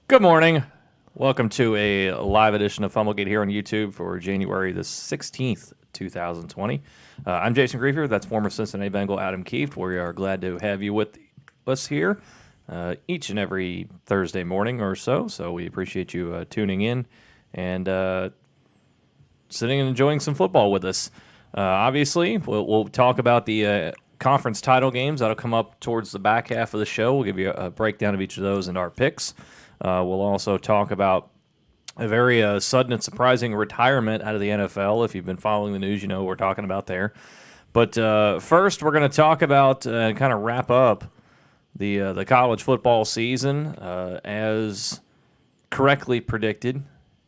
Good morning. Welcome to a live edition of Fumblegate here on YouTube for January the 16th, 2020. I'm Jason Grefer. That's former Cincinnati Bengal Adam Kieft. We are glad to have you with us here each and every Thursday morning or so. So we appreciate you tuning in and sitting and enjoying some football with us. Obviously, we'll talk about the conference title games. That'll come up towards the back half of the show. We'll give you a breakdown of each of those and our picks. We'll also talk about a very sudden and surprising retirement out of the NFL. If you've been following the news, you know what we're talking about there. But first, we're going to talk about and kind of wrap up the college football season as correctly predicted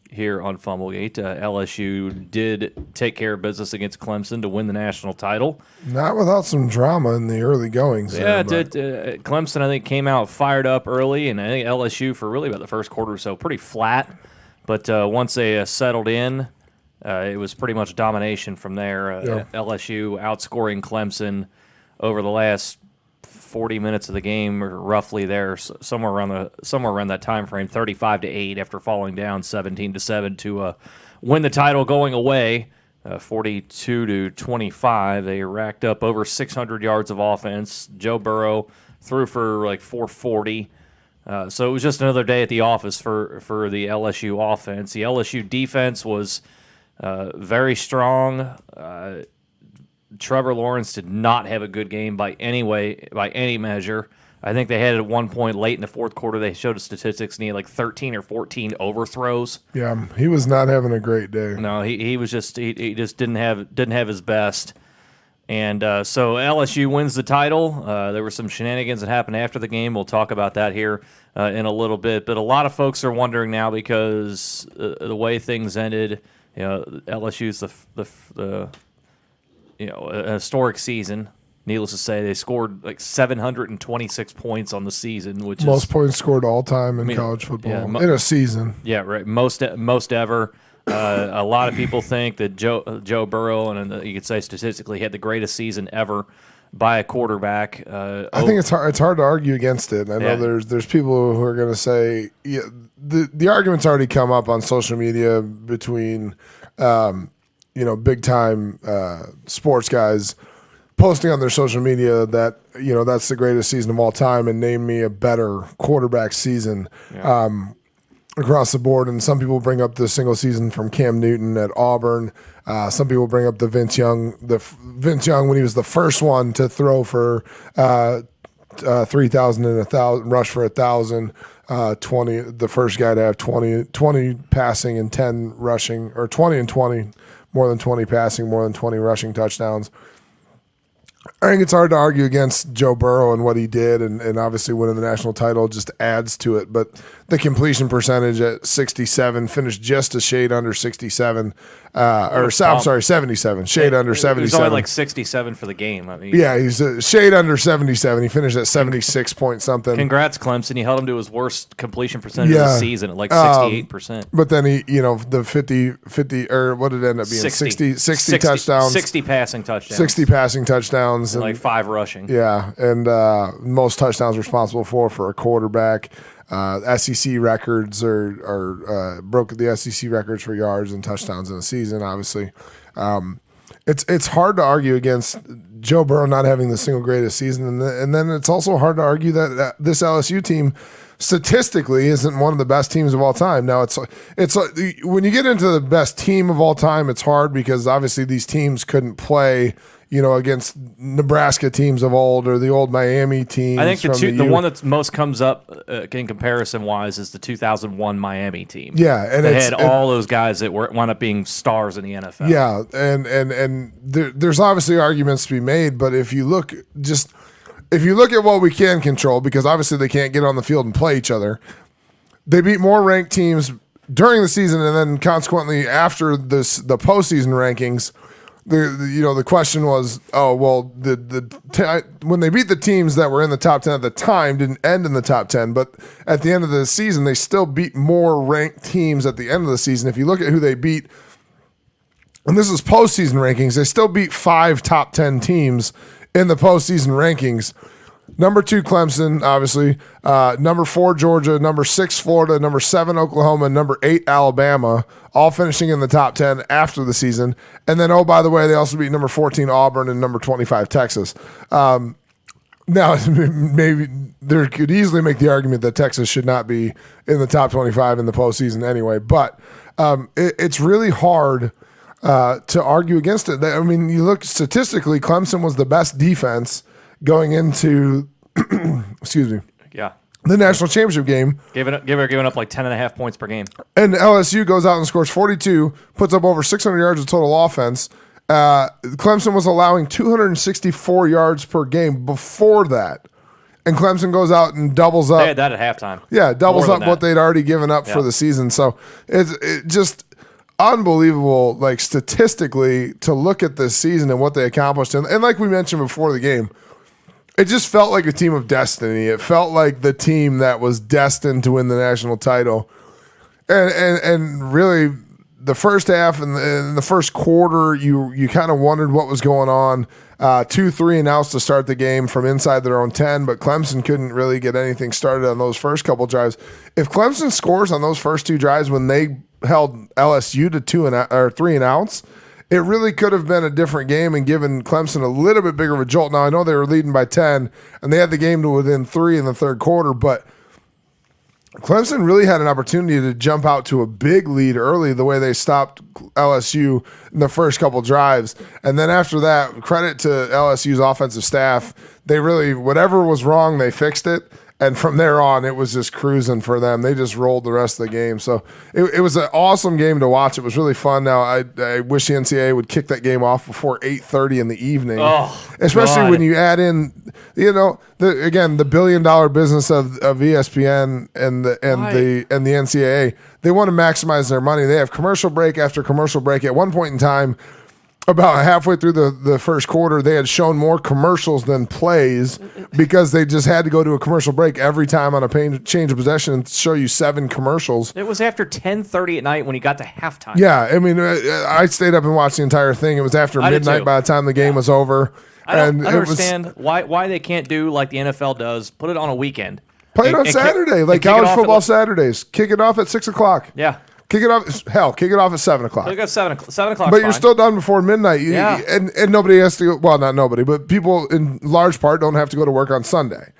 here on Fumblegate. LSU did take care of business against Clemson to win the national title. Not without some drama in the early goings. Yeah, Clemson, I think, came out fired up early, and I think LSU for really about the first quarter or so, pretty flat. But once they settled in, it was pretty much domination from there. LSU outscoring Clemson over the last 40 minutes of the game, or roughly there, somewhere around that time frame, 35-8 after falling down 17-7 to win the title going away, 42-25. They racked up over 600 yards of offense. Joe Burrow threw for like 440. So it was just another day at the office for the LSU offense. The LSU defense was very strong. Trevor Lawrence did not have a good game by any measure. I think they had it at one point late in the fourth quarter. They showed the statistics, and he had like 13 or 14 overthrows. Yeah, he was not having a great day. No, he just didn't have his best. And so LSU wins the title. There were some shenanigans that happened after the game. We'll talk about that here in a little bit. But a lot of folks are wondering now because the way things ended. You know, LSU's a historic season. Needless to say, they scored like 726 points on the season, which most is points scored all time in college football in a season. Yeah, right. Most ever. A lot of people think that Joe Burrow, and you could say statistically, had the greatest season ever by a quarterback. I think it's hard to argue against it. I know there's people who are going to say the argument's already come up on social media between big time sports guys posting on their social media that that's the greatest season of all time and name me a better quarterback season across the board. And some people bring up the single season from Cam Newton at Auburn. Some people bring up the Vince Young when he was the first one to throw for 3,000 and 1,000, rush for 1,000. 20, the first guy to have 20 passing and 10 rushing, or 20 and 20, more than 20 passing, more than 20 rushing touchdowns. I think it's hard to argue against Joe Burrow and what he did, and obviously winning the national title just adds to it. But the completion percentage at 67, finished just a shade under 67, 77, shade under 77. He was only like 67 for the game. I mean, yeah, he's a shade under 77. He finished at 76 point something. Congrats, Clemson. He held him to his worst completion percentage of the season at like 68%. But then he, the 50, or what did it end up being? 60 touchdowns. 60 passing touchdowns. 60 passing touchdowns. And like 5 rushing. Yeah, and most touchdowns responsible for a quarterback. SEC records broke the SEC records for yards and touchdowns in a season. Obviously, it's hard to argue against Joe Burrow not having the single greatest season, and then it's also hard to argue that this LSU team statistically isn't one of the best teams of all time. Now it's when you get into the best team of all time, it's hard because obviously these teams couldn't play against Nebraska teams of old or the old Miami teams. I think the one that most comes up in comparison wise is the 2001 Miami team. Yeah, and they had all those guys that wound up being stars in the NFL. Yeah, and there's obviously arguments to be made, but if you look at what we can control, because obviously they can't get on the field and play each other, they beat more ranked teams during the season, and then consequently after the postseason rankings. The question was, when they beat the teams that were in the top 10 at the time, didn't end in the top 10, but at the end of the season, they still beat more ranked teams at the end of the season. If you look at who they beat, and this is postseason rankings, they still beat 5 top 10 teams in the postseason rankings. Number 2, Clemson, obviously. Number 4, Georgia. Number 6, Florida. Number 7, Oklahoma. Number 8, Alabama, all finishing in the top 10 after the season. And then, oh, by the way, they also beat number 14, Auburn, and number 25, Texas. Now, maybe there could easily make the argument that Texas should not be in the top 25 in the postseason anyway. But it's really hard to argue against it. I mean, you look statistically, Clemson was the best defense going into excuse me, the national championship game. Giving up like 10.5 points per game. And LSU goes out and scores 42, puts up over 600 yards of total offense. Clemson was allowing 264 yards per game before that. And Clemson goes out and doubles up. They had that at halftime. Yeah, doubles up what they'd already given up for the season. So it's just unbelievable, like statistically, to look at this season and what they accomplished. And like we mentioned before the game, it just felt like a team of destiny. It felt like the team that was destined to win the national title. And really, the first half and the first quarter, you kind of wondered what was going on. 2 3-and-outs to start the game from inside their own 10, but Clemson couldn't really get anything started on those first couple drives. If Clemson scores on those first 2 drives when they held LSU to 3-and-outs, it really could have been a different game and given Clemson a little bit bigger of a jolt. Now, I know they were leading by 10, and they had the game to within 3 in the third quarter, but Clemson really had an opportunity to jump out to a big lead early the way they stopped LSU in the first couple drives. And then after that, credit to LSU's offensive staff. They really, whatever was wrong, they fixed it. And from there on, it was just cruising for them. They just rolled the rest of the game. So it was an awesome game to watch. It was really fun. Now, I wish the NCAA would kick that game off before 8:30 in the evening. Oh, especially God. when you add in, the billion-dollar business of ESPN and the NCAA. They want to maximize their money. They have commercial break after commercial break. At one point in time, about halfway through the first quarter, they had shown more commercials than plays because they just had to go to a commercial break every time on a change of possession and show you 7 commercials. It was after 10:30 at night when he got to halftime. Yeah, I mean, I stayed up and watched the entire thing. It was after midnight by the time the game was over. I don't understand why they can't do like the NFL does, put it on a weekend. Play it on Saturday, like college football Saturdays. Kick it off at 6 o'clock. Yeah. Kick it off at 7 o'clock. Kick it off 7 o'clock. But you're still done before midnight. Yeah. And nobody has to go. Well, not nobody, but people in large part don't have to go to work on Sunday.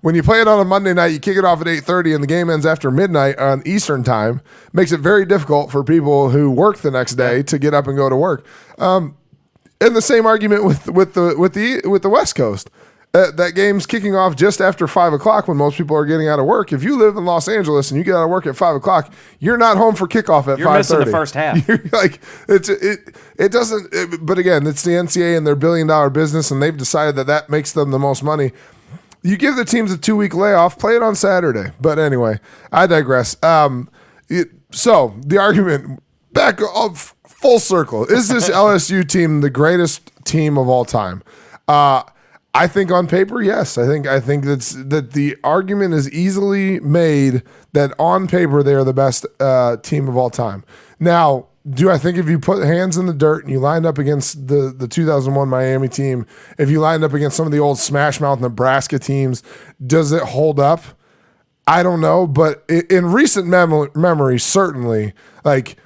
When you play it on a Monday night, you kick it off at 8:30, and the game ends after midnight on Eastern time. Makes it very difficult for people who work the next day to get up and go to work. And the same argument with the West Coast. That game's kicking off just after 5 o'clock when most people are getting out of work. If you live in Los Angeles and you get out of work at 5 o'clock, you're not home for kickoff at 5:30. You're missing the first half. You're like it doesn't. But again, it's the NCAA and their billion-dollar business, and they've decided that makes them the most money. You give the teams a 2-week layoff, play it on Saturday. But anyway, I digress. So the argument back off full circle: is this LSU team the greatest team of all time? I think on paper, yes. I think that the argument is easily made that on paper they are the best team of all time. Now, do I think if you put hands in the dirt and you lined up against the 2001 Miami team, if you lined up against some of the old Smash Mouth Nebraska teams, does it hold up? I don't know, but in recent memory, certainly, like,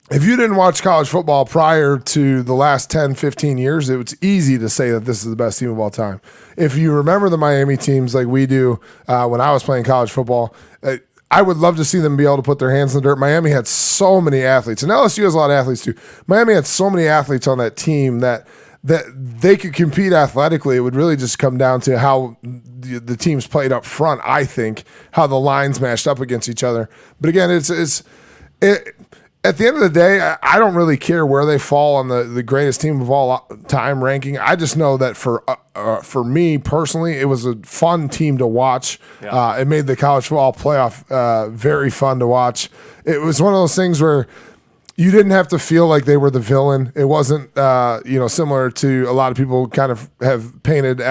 if you didn't watch college football prior to the last 10, 15 years, it was easy to say that this is the best team of all time. If you remember the Miami teams like we do when I was playing college football, I would love to see them be able to put their hands in the dirt. Miami had so many athletes, and LSU has a lot of athletes too. Miami had so many athletes on that team that they could compete athletically. It would really just come down to how the teams played up front, I think, how the lines matched up against each other. But again, at the end of the day, I don't really care where they fall on the greatest team of all time ranking. I just know that for me personally, it was a fun team to watch. Yeah. It made the college football playoff very fun to watch. It was one of those things where you didn't have to feel like they were the villain. It wasn't similar to a lot of people kind of have painted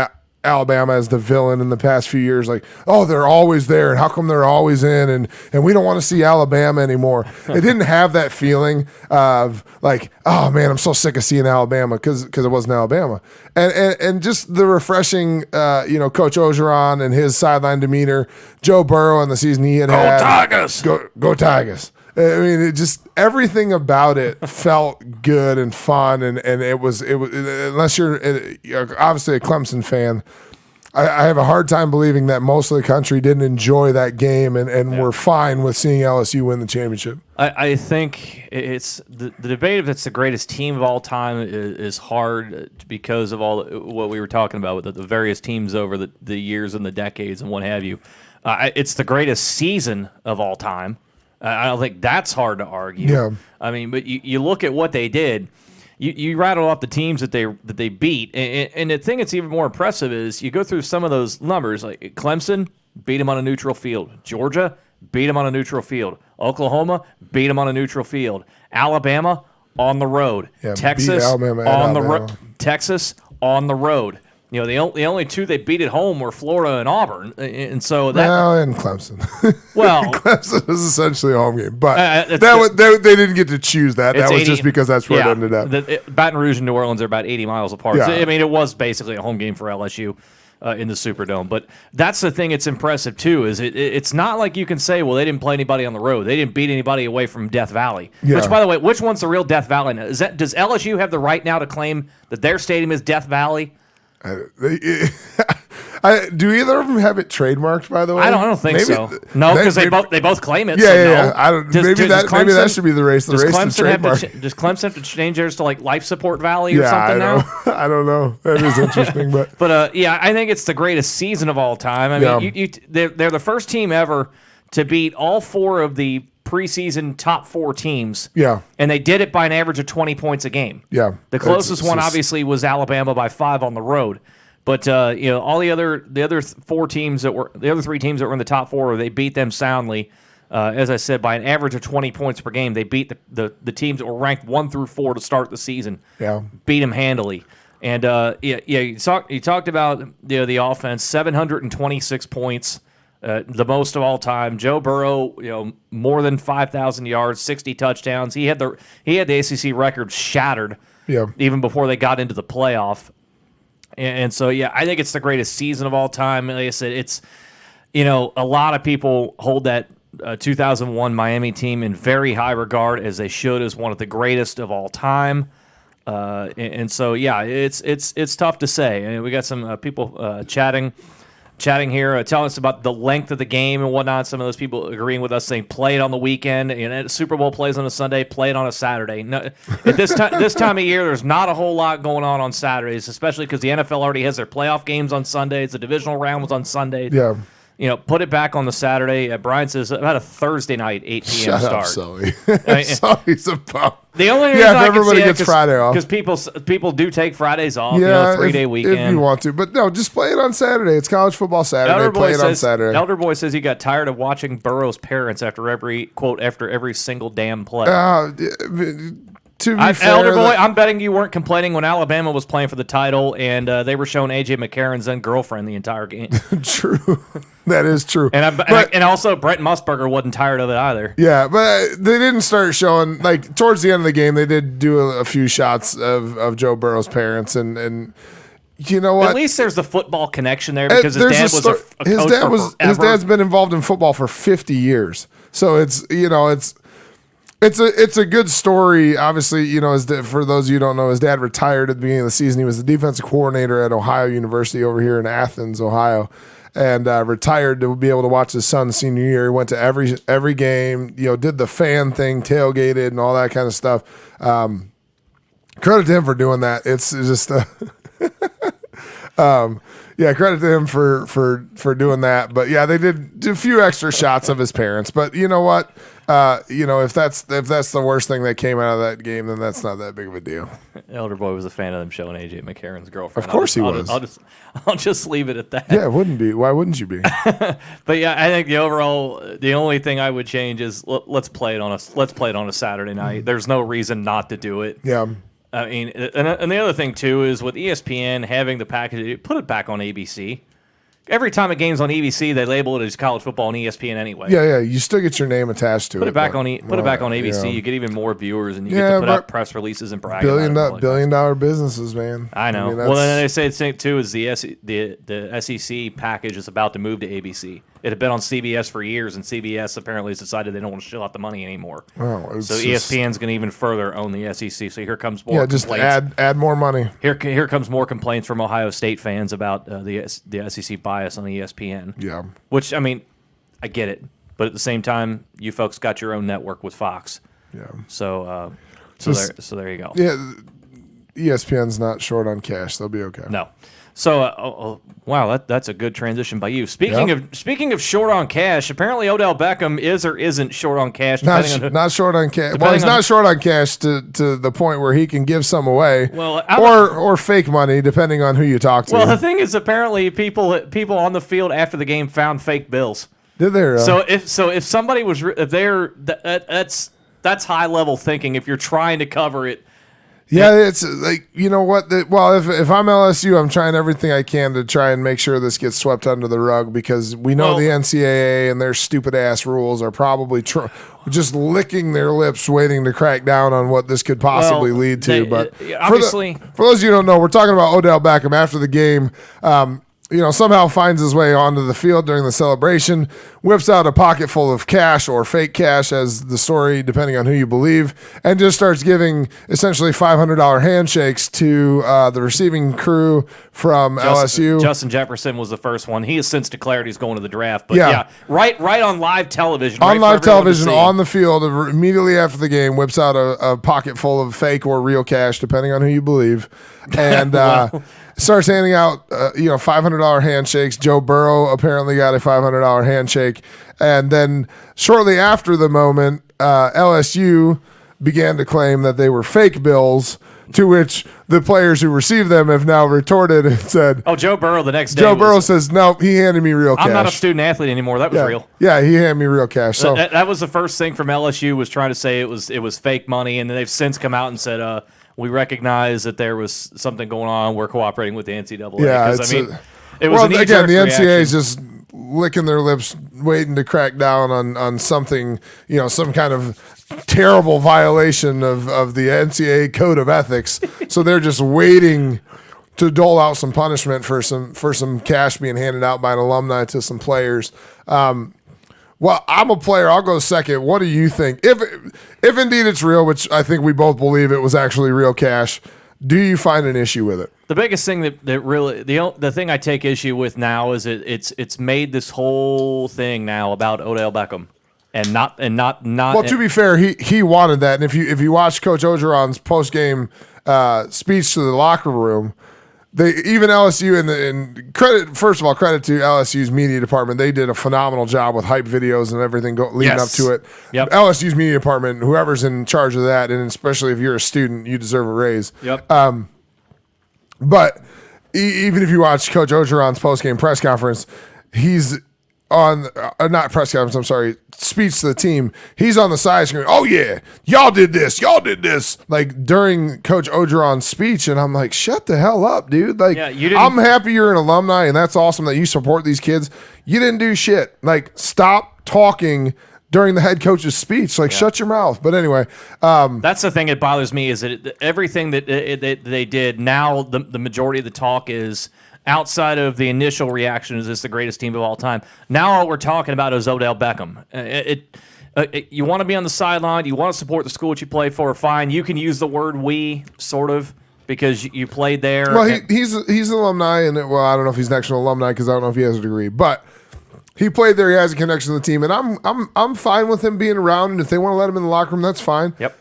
Alabama as the villain in the past few years, like, oh, they're always there, and how come they're always in, and we don't want to see Alabama anymore. It didn't have that feeling of like, oh man, I'm so sick of seeing Alabama because it wasn't Alabama, and just the refreshing, Coach Orgeron and his sideline demeanor, Joe Burrow and the season he had. Tigers! Go Tigers! I mean, it just everything about it felt good and fun, and it was unless you're obviously a Clemson fan, I have a hard time believing that most of the country didn't enjoy that game and were fine with seeing LSU win the championship. I think it's the debate if it's the greatest team of all time is hard because of all what we were talking about with the various teams over the years and the decades and what have you. It's the greatest season of all time. I don't think that's hard to argue. Yeah. I mean, but you look at what they did. You rattle off the teams that they beat, and the thing that's even more impressive is you go through some of those numbers. Like Clemson beat them on a neutral field. Georgia beat them on a neutral field. Oklahoma beat them on a neutral field. Alabama on the road. Yeah, Texas on the road. Texas on the road. You know, the only two they beat at home were Florida and Auburn, and so and Clemson. Well, Clemson is essentially a home game, but they didn't get to choose that. That was 80, just because that's where it ended up. Baton Rouge and New Orleans are about 80 miles apart. Yeah. So, I mean, it was basically a home game for LSU in the Superdome. But that's the thing that's impressive too is it's not like you can say, well, they didn't play anybody on the road. They didn't beat anybody away from Death Valley. Yeah. Which, by the way, which one's the real Death Valley now? Does LSU have the right now to claim that their stadium is Death Valley? Do either of them have it trademarked? By the way, I don't think so. No, because they both claim it. Yeah, so yeah. No. I don't. Maybe that should be the race. Does Clemson have to change theirs to like Life Support Valley or something now? I don't know. That is interesting, but I think it's the greatest season of all time. I mean, they're the first team ever to beat all four of the preseason top four teams. Yeah. And they did it by an average of 20 points a game. Yeah. The closest one obviously was Alabama by 5 on the road. But all the other the other three teams that were in the top four, they beat them soundly. As I said, by an average of 20 points per game, they beat the teams that were ranked 1 through 4 to start the season. Yeah. Beat them handily. And you talked about the offense, 726 points. The most of all time. Joe Burrow, more than 5,000 yards, 60 touchdowns. He had the ACC record shattered, even before they got into the playoff. And so, I think it's the greatest season of all time. Like I said, it's a lot of people hold that 2001 Miami team in very high regard, as they should, as one of the greatest of all time. And so, it's tough to say. I mean, we got some people chatting here, telling us about the length of the game and whatnot. Some of those people agreeing with us, saying play it on the weekend. Super Bowl plays on a Sunday, play it on a Saturday. No, at this time of year, there's not a whole lot going on Saturdays, especially because the NFL already has their playoff games on Sundays. The divisional round was on Sundays. Yeah. Put it back on the Saturday. Brian says about a Thursday night 8 p.m. Shut start. Up, Sully. Sully's a bum. The only reason if everybody gets Friday off, because people do take Fridays off. 3-day weekend if you want to, but no, just play it on Saturday. It's college football Saturday. Play it on Saturday. Elder Boy says he got tired of watching Burrow's parents after every single damn play. To be fair, Elder Boy, I'm betting you weren't complaining when Alabama was playing for the title and they were showing AJ McCarron's then girlfriend the entire game. True. That is true. And also Brent Musburger wasn't tired of it either. Yeah, but they didn't start showing, like, towards the end of the game, they did do a few shots of Joe Burrow's parents, and you know what? At least there's the football connection there, because his dad was a coach forever. His dad's been involved in football for 50 years. So it's a good story. Obviously, for those of you who don't know, his dad retired at the beginning of the season. He was the defensive coordinator at Ohio University over here in Athens, Ohio, and retired to be able to watch his son's senior year. He went to every game, did the fan thing, tailgated, and all that kind of stuff. Credit to him for doing that. It's just credit to him for doing that. But they did a few extra shots of his parents. But you know what? If that's the worst thing that came out of that game, then that's not that big of a deal. Elder Boy was a fan of them showing AJ McCarron's girlfriend. Of course he was. I'll just leave it at that. Yeah, it wouldn't be. Why wouldn't you be? But I think the only thing I would change is let's play it on a Saturday night. There's no reason not to do it. Yeah. I mean, and the other thing too is with ESPN having the package, put it back on ABC. Every time a game's on ABC, they label it as college football on ESPN anyway. Yeah, you still get your name attached to it. Put it back on ABC. Yeah. You get even more viewers, and you get to put out press releases and brag. Billion-dollar businesses, man. I know. Well, then they say the same too is the SEC package is about to move to ABC. It had been on CBS for years, and CBS apparently has decided they don't want to shell out the money anymore. Oh, so ESPN's going to even further own the SEC. So here comes more. Yeah, just complaints. add more money. Here comes more complaints from Ohio State fans about the SEC bias on ESPN. Yeah. Which, I mean, I get it, but at the same time, you folks got your own network with Fox. Yeah. So there you go. Yeah, ESPN's not short on cash. They'll be okay. No. So, wow, that's a good transition by you. Speaking of short on cash, apparently Odell Beckham is or isn't short on cash. Not short on cash. Well, he's not short on cash to the point where he can give some away. Well, or fake money, depending on who you talk to. Well, the thing is, apparently people on the field after the game found fake bills. Did they? So if somebody was that's high level thinking. If you're trying to cover it. Yeah, it's like, you know what? Well, if I'm LSU, I'm trying everything I can to try and make sure this gets swept under the rug, because we know the NCAA and their stupid-ass rules are probably just licking their lips waiting to crack down on what this could possibly lead to. But obviously, for those of you who don't know, we're talking about Odell Beckham after the game. Somehow finds his way onto the field during the celebration, whips out a pocket full of cash or fake cash, as the story, depending on who you believe, and just starts giving essentially $500 handshakes to the receiving crew from LSU. Justin Jefferson was the first one. He has since declared he's going to the draft. But right on live television. On live television, on the field, immediately after the game, whips out a pocket full of fake or real cash, depending on who you believe, and starts handing out $500 handshakes. Joe Burrow apparently got a $500 handshake. And then shortly after the moment, LSU began to claim that they were fake bills, to which the players who received them have now retorted and said, "Oh, Joe Burrow the next day." Joe Burrow says, "No, he handed me real cash. I'm not a student athlete anymore. That was real." Yeah, he handed me real cash. So that was the first thing from LSU, was trying to say it was fake money, and then they've since come out and said, we recognize that there was something going on. We're cooperating with the NCAA. Yeah, it was an again, the NCAA reaction. is just licking their lips, waiting to crack down on something, some kind of terrible violation of the NCAA code of ethics. So they're just waiting to dole out some punishment for some cash being handed out by an alumni to some players. Well, I'm a player. I'll go second. What do you think? If indeed it's real, which I think we both believe it was actually real cash, do you find an issue with it? The biggest thing that really the thing I take issue with now is it's made this whole thing now about Odell Beckham and not. Well, to be fair, he wanted that, and if you watch Coach Orgeron's post game speech to the locker room. Even LSU and credit to LSU's media department. They did a phenomenal job with hype videos and everything leading up to it. Yep. LSU's media department, whoever's in charge of that, and especially if you're a student, you deserve a raise. Yep. But even if you watch Coach Orgeron's post-game press conference, he's on not press conference, I'm sorry, speech to the team. He's on the side screen. Oh yeah, y'all did this, like during Coach Orgeron's speech, and I'm like, shut the hell up, dude. Like, I'm happy you're an alumni, and that's awesome that you support these kids. You didn't do shit. Like, stop talking during the head coach's speech. Like, shut your mouth. But anyway, that's the thing that bothers me is that everything that they did now, the majority of the talk is. Outside of the initial reaction, is this the greatest team of all time? Now all we're talking about is Odell Beckham. You want to be on the sideline, you want to support the school that you play for, fine. You can use the word "we," sort of, because you played there. Well, he's an alumni, and I don't know if he's an actual alumni because I don't know if he has a degree, but he played there. He has a connection to the team, and I'm fine with him being around. And if they want to let him in the locker room, that's fine. Yep.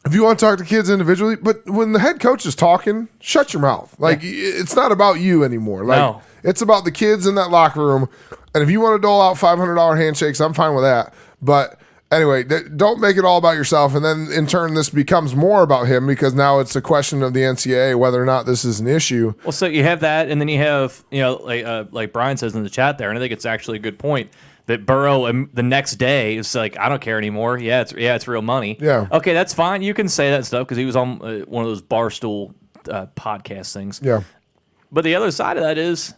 If you want to talk to kids individually, but when the head coach is talking, shut your mouth. Like, it's not about you anymore. Like, it's about the kids in that locker room. And if you want to dole out $500 handshakes, I'm fine with that. But anyway, don't make it all about yourself. And then in turn, this becomes more about him because now it's a question of the NCAA whether or not this is an issue. Well, so you have that, and then you have, like Brian says in the chat there, and I think it's actually a good point. that Burrow the next day is like, I don't care anymore. Yeah, it's real money. Yeah. Okay, that's fine. You can say that stuff because he was on one of those Barstool podcast things. Yeah. But the other side of that is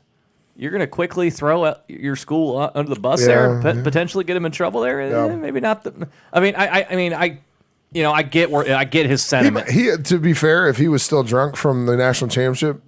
you're going to quickly throw out your school under the bus there, potentially get him in trouble there. Yeah. Maybe not. I get his sentiment. He, to be fair, if he was still drunk from the national championship,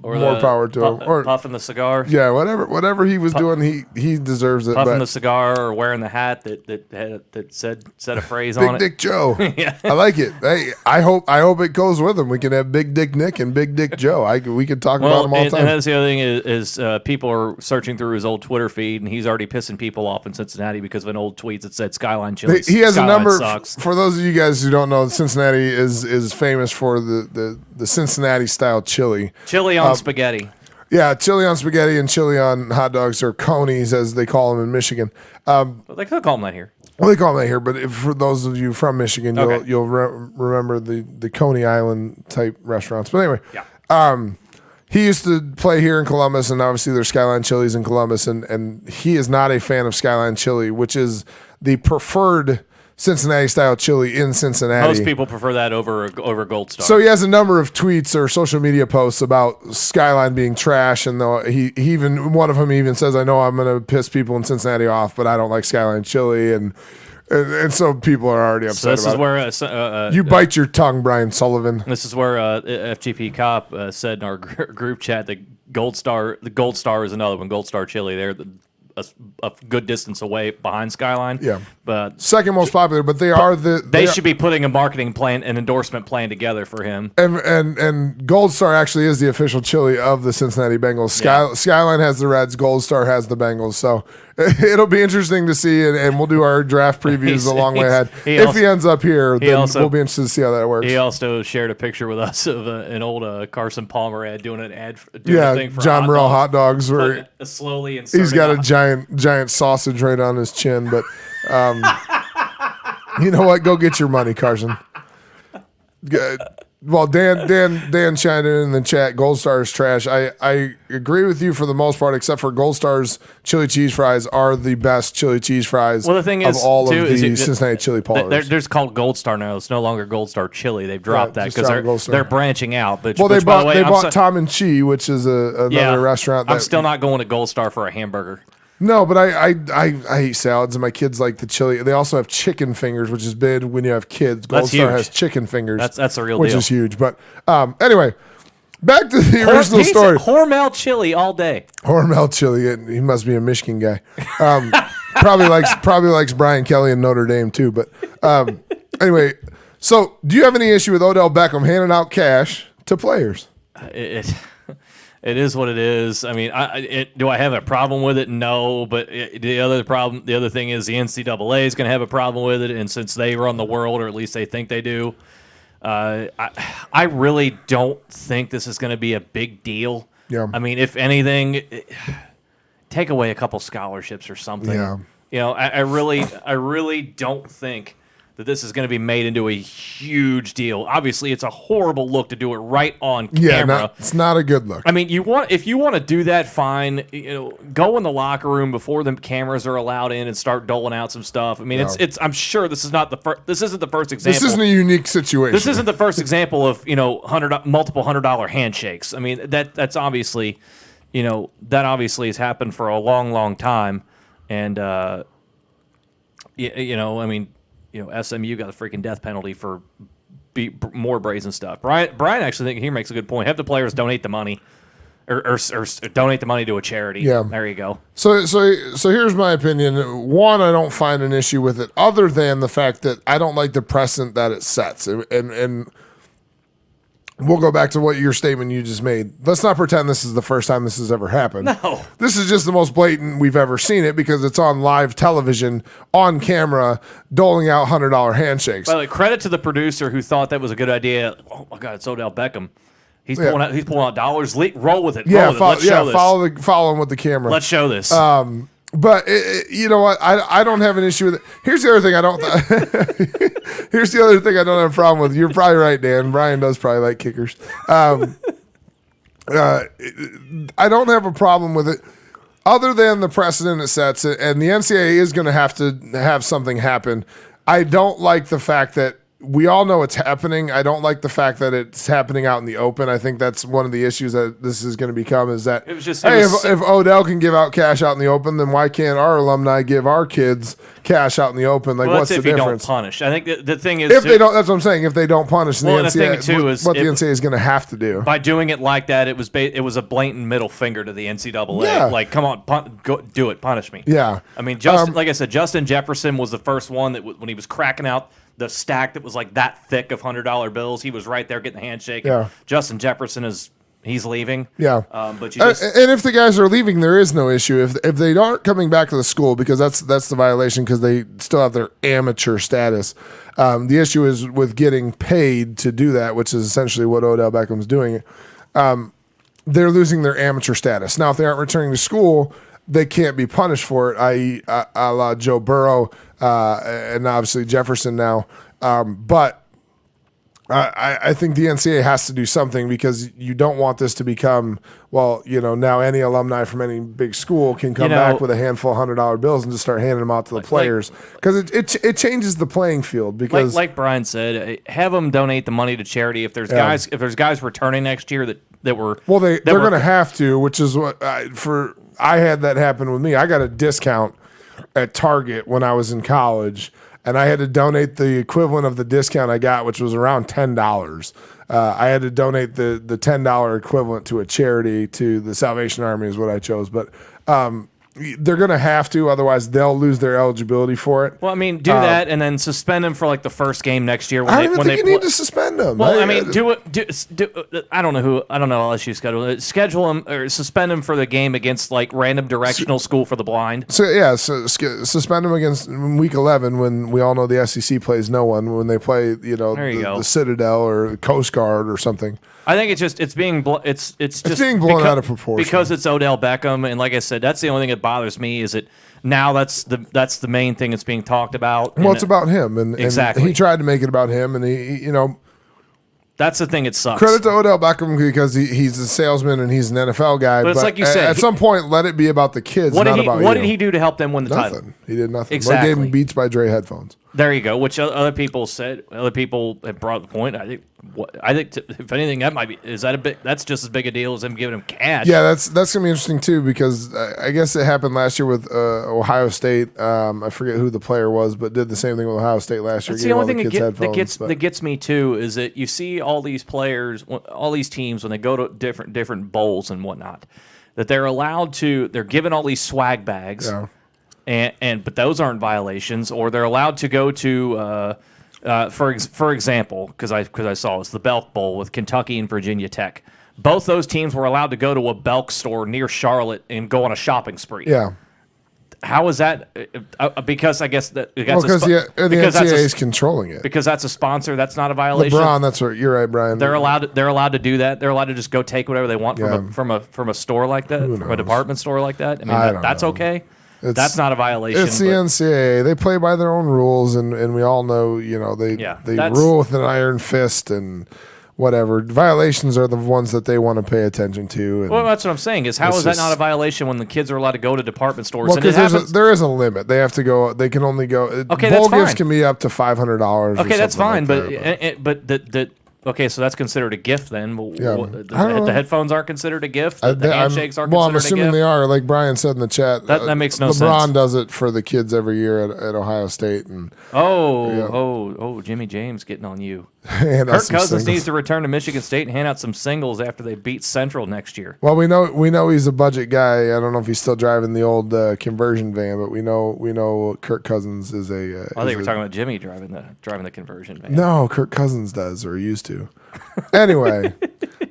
more power to him. Or puffing the cigar. Yeah, whatever he was doing, he deserves it. Puffing the cigar or wearing the hat that said a phrase Big on it. Dick Joe. Yeah. I like it. Hey, I hope it goes with him. We can have Big Dick Nick and Big Dick Joe. We could talk about them all the time. And that's the other thing is people are searching through his old Twitter feed, and he's already pissing people off in Cincinnati because of an old tweet that said Skyline Chili. He has Skyline a number. sucks. For those of you guys who don't know, Cincinnati is famous for the Cincinnati style chili. Chili on spaghetti. Yeah, chili on spaghetti and chili on hot dogs, or conies as they call them in Michigan. They could call them that here. Well, they call them that here, but for those of you from Michigan, you'll remember the Coney Island type restaurants. But anyway, he used to play here in Columbus, and obviously there's Skyline Chili's in Columbus, and he is not a fan of Skyline Chili, which is the preferred Cincinnati style chili in Cincinnati. Most people prefer that over Gold Star. So he has a number of tweets or social media posts about Skyline being trash, and he even one of them even says, "I know I'm going to piss people in Cincinnati off, but I don't like Skyline chili," and so people are already upset. So this is where you bite your tongue, Brian Sullivan. This is where FGP Cop said in our group chat that the Gold Star is another one. Gold Star chili, they're a good distance away behind Skyline. Yeah, but second most popular. But they should be putting a marketing plan, an endorsement plan together for him. And Gold Star actually is the official chili of the Cincinnati Bengals. Skyline has the Reds. Gold Star has the Bengals. So it'll be interesting to see, and we'll do our draft previews a long way ahead. If he ends up here, then we'll be interested to see how that works. He also shared a picture with us of an old Carson Palmer ad doing a thing for John Morrell hot dogs, where slowly and he's got a giant sausage right on his chin. But you know what? Go get your money, Carson. Well, Dan chimed in the chat. Gold Star is trash. I agree with you for the most part, except for Gold Star's chili cheese fries are the best chili cheese fries. Well, the thing of is, all too, of the Cincinnati chili parlors. There's called Gold Star now. It's no longer Gold Star chili. They've dropped that because they're branching out. But they bought Tom and Chi, which is another restaurant. I'm still not going to Gold Star for a hamburger. No, but I eat salads, and my kids like the chili. They also have chicken fingers, which is big when you have kids. Gold Star has chicken fingers. That's a real which deal. Is huge. But anyway, back to the original story. Hormel chili all day. Hormel chili. He must be a Michigan guy. Probably likes Brian Kelly and Notre Dame too. But anyway, so do you have any issue with Odell Beckham handing out cash to players? It is what it is. I mean, do I have a problem with it? No, but the other thing is the NCAA is going to have a problem with it, and since they run the world, or at least they think they do, I really don't think this is going to be a big deal. Yeah. I mean, if anything, take away a couple scholarships or something. Yeah. You know, I really don't think that this is going to be made into a huge deal. Obviously, it's a horrible look to do it right on camera. Yeah, it's not a good look. I mean, if you want to do that, fine. Go in the locker room before the cameras are allowed in and start doling out some stuff. I mean, it's. I'm sure this is not the first. This isn't the first example. This isn't a unique situation. This isn't the first example of multiple $100 handshakes. I mean, that's obviously, that obviously has happened for a long, long time, and I mean. SMU got a freaking death penalty for more brazen stuff. Brian actually think he makes a good point. Have the players donate the money, or donate the money to a charity. Yeah, there you go. So here's my opinion. One, I don't find an issue with it, other than the fact that I don't like the precedent that it sets, and we'll go back to what your statement you just made. Let's not pretend this is the first time this has ever happened. No. This is just the most blatant we've ever seen it because it's on live television, on camera, doling out $100 handshakes. By the way, credit to the producer who thought that was a good idea. Oh, my God, it's Odell Beckham. He's pulling out dollars. Roll with it. Let's show this. Follow him with the camera. Let's show this. But you know what? I don't have an issue with it. Here's the other thing I don't. Here's the other thing I don't have a problem with. You're probably right, Dan. Brian does probably like kickers. I don't have a problem with it, other than the precedent it sets, and the NCAA is going to have something happen. I don't like the fact that we all know it's happening. I don't like the fact that it's happening out in the open. I think that's one of the issues that this is going to become is that, if Odell can give out cash out in the open, then why can't our alumni give our kids cash out in the open? Like, what's the difference? If you don't punish. I think the thing is, if they don't, that's what I'm saying. If they don't punish, the NCAA, what the NCAA is going to have to do by doing it like that, it was a blatant middle finger to the NCAA. Yeah. Like, come on, go do it, punish me. Yeah. I mean, like I said, Justin Jefferson was the first one that when he was cracking out the stack that was like that thick of $100 bills, he was right there getting the handshake. Yeah. Justin Jefferson he's leaving. Yeah. But you just, and if the guys are leaving, there is no issue. If they aren't coming back to the school, because that's the violation, because they still have their amateur status. The issue is with getting paid to do that, which is essentially what Odell Beckham's doing. They're losing their amateur status. Now, if they aren't returning to school, they can't be punished for it, i.e., a la Joe Burrow and obviously Jefferson now. But I think the NCAA has to do something, because you don't want this to become, now any alumni from any big school can come back with a handful of $100 bills and just start handing them out to the players, because it changes the playing field. Because like Brian said, have them donate the money to charity. If there's guys returning next year that were they're going to have to, which is what I had that happen with me. I got a discount at Target when I was in college, and I had to donate the equivalent of the discount I got, which was around $10. I had to donate the $10 equivalent to a charity, to the Salvation Army is what I chose. But they're going to have to, otherwise they'll lose their eligibility for it. Well, I mean, do that and then suspend them for like the first game next year. I don't think you need to suspend them. Well, I mean, do it. I don't know LSU schedule. Schedule them or suspend them for the game against like random directional school for the blind. So suspend them against week 11 when we all know the SEC plays no one, when they play the Citadel or the Coast Guard or something. I think it's being blown out of proportion because it's Odell Beckham, and like I said, that's the only thing that bothers me is that now that's the main thing that's being talked about. Well, it's about him, and exactly. He tried to make it about him, and he that's the thing. It sucks. Credit to Odell Beckham, because he's a salesman and he's an NFL guy. But it's like you said, at some point, let it be about the kids, not about you. What did he do to help them win the title? He did nothing. Exactly. He gave him Beats by Dre headphones. There you go. Which other people said. Other people have brought the point. I think if anything, that's just as big a deal as him giving him cash. Yeah, that's gonna be interesting too, because I guess it happened last year with Ohio State. I forget who the player was, but did the same thing with Ohio State last year. That's the only thing that gets me too is that you see all these players, all these teams when they go to different bowls and whatnot, that they're given all these swag bags. Yeah. But those aren't violations, or they're allowed to go to, for example, because I saw this, the Belk Bowl with Kentucky and Virginia Tech. Both those teams were allowed to go to a Belk store near Charlotte and go on a shopping spree. Yeah. How is that? Because I guess the NCAA is controlling it. Because that's a sponsor. That's not a violation. LeBron, that's right. You're right, Brian. They're allowed to do that. They're allowed to just go take whatever they want from a store like that, from a department store like that. I mean, that's okay. That's not a violation. It's the NCAA. They play by their own rules, and we all know, they rule with an iron fist and whatever. Violations are the ones that they want to pay attention to. Well, that's what I'm saying. How is that not a violation when the kids are allowed to go to department stores? Well, because there is a limit. They have to go. They can only go. Okay, bowl gifts can be up to $500. Okay, that's fine. But okay, so that's considered a gift then. The headphones aren't considered a gift. The handshakes aren't considered a gift. Well, I'm assuming they are. Like Brian said in the chat, that makes no sense. LeBron does it for the kids every year at Ohio State. And Jimmy James getting on you. Kirk Cousins needs to return to Michigan State and hand out some singles after they beat Central next year. Well, we know he's a budget guy. I don't know if he's still driving the old conversion van, but we know Kirk Cousins is a. I think we're talking about Jimmy driving the conversion van. No, Kirk Cousins does, or used to. Anyway,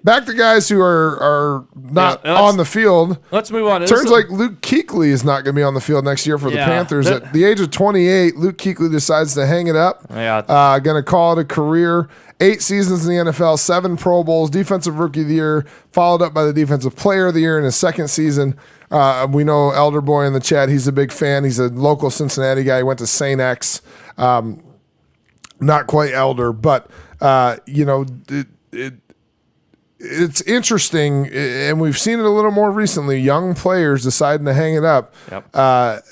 back to guys who are not on the field. Let's move on. Turns like Luke Kuechly is not going to be on the field next year for the Panthers. At the age of 28, Luke Kuechly decides to hang it up. Yeah. Going to call it a career. 8 seasons in the NFL, 7 Pro Bowls, Defensive Rookie of the Year, followed up by the Defensive Player of the Year in his second season. We know Elder Boy in the chat. He's a big fan. He's a local Cincinnati guy. He went to St. X. Not quite Elder, but, it's interesting, and we've seen it a little more recently. Young players deciding to hang it up. Yep.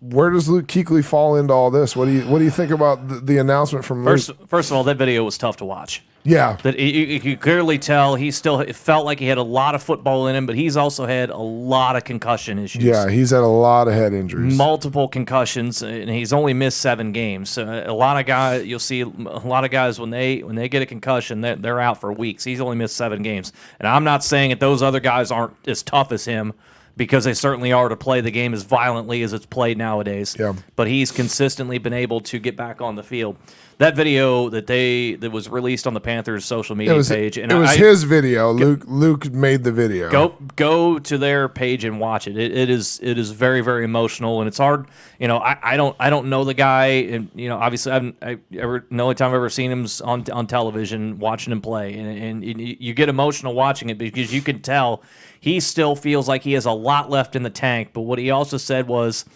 Where does Luke Kuechly fall into all this? What do you think about the announcement from Luke? First of all, that video was tough to watch. Yeah, That you could clearly tell it felt like he had a lot of football in him, but he's also had a lot of concussion issues. yeah, he's had a lot of head injuries, Multiple concussions, and he's only missed 7 games. So a lot of guys, you'll see a lot of guys when they get a concussion, they're out for weeks. He's only missed 7 games, and I'm not saying that those other guys aren't as tough as him, because they certainly are to play the game as violently as it's played nowadays. Yeah. But he's consistently been able to get back on the field. That video that was released on the Panthers social media page, and it was his video. Luke made the video. Go to their page and watch it. It is very, very emotional, and it's hard. I don't know the guy, and obviously the only time I've ever seen him is on television watching him play, and you get emotional watching it because you can tell he still feels like he has a lot left in the tank. But what he also said was,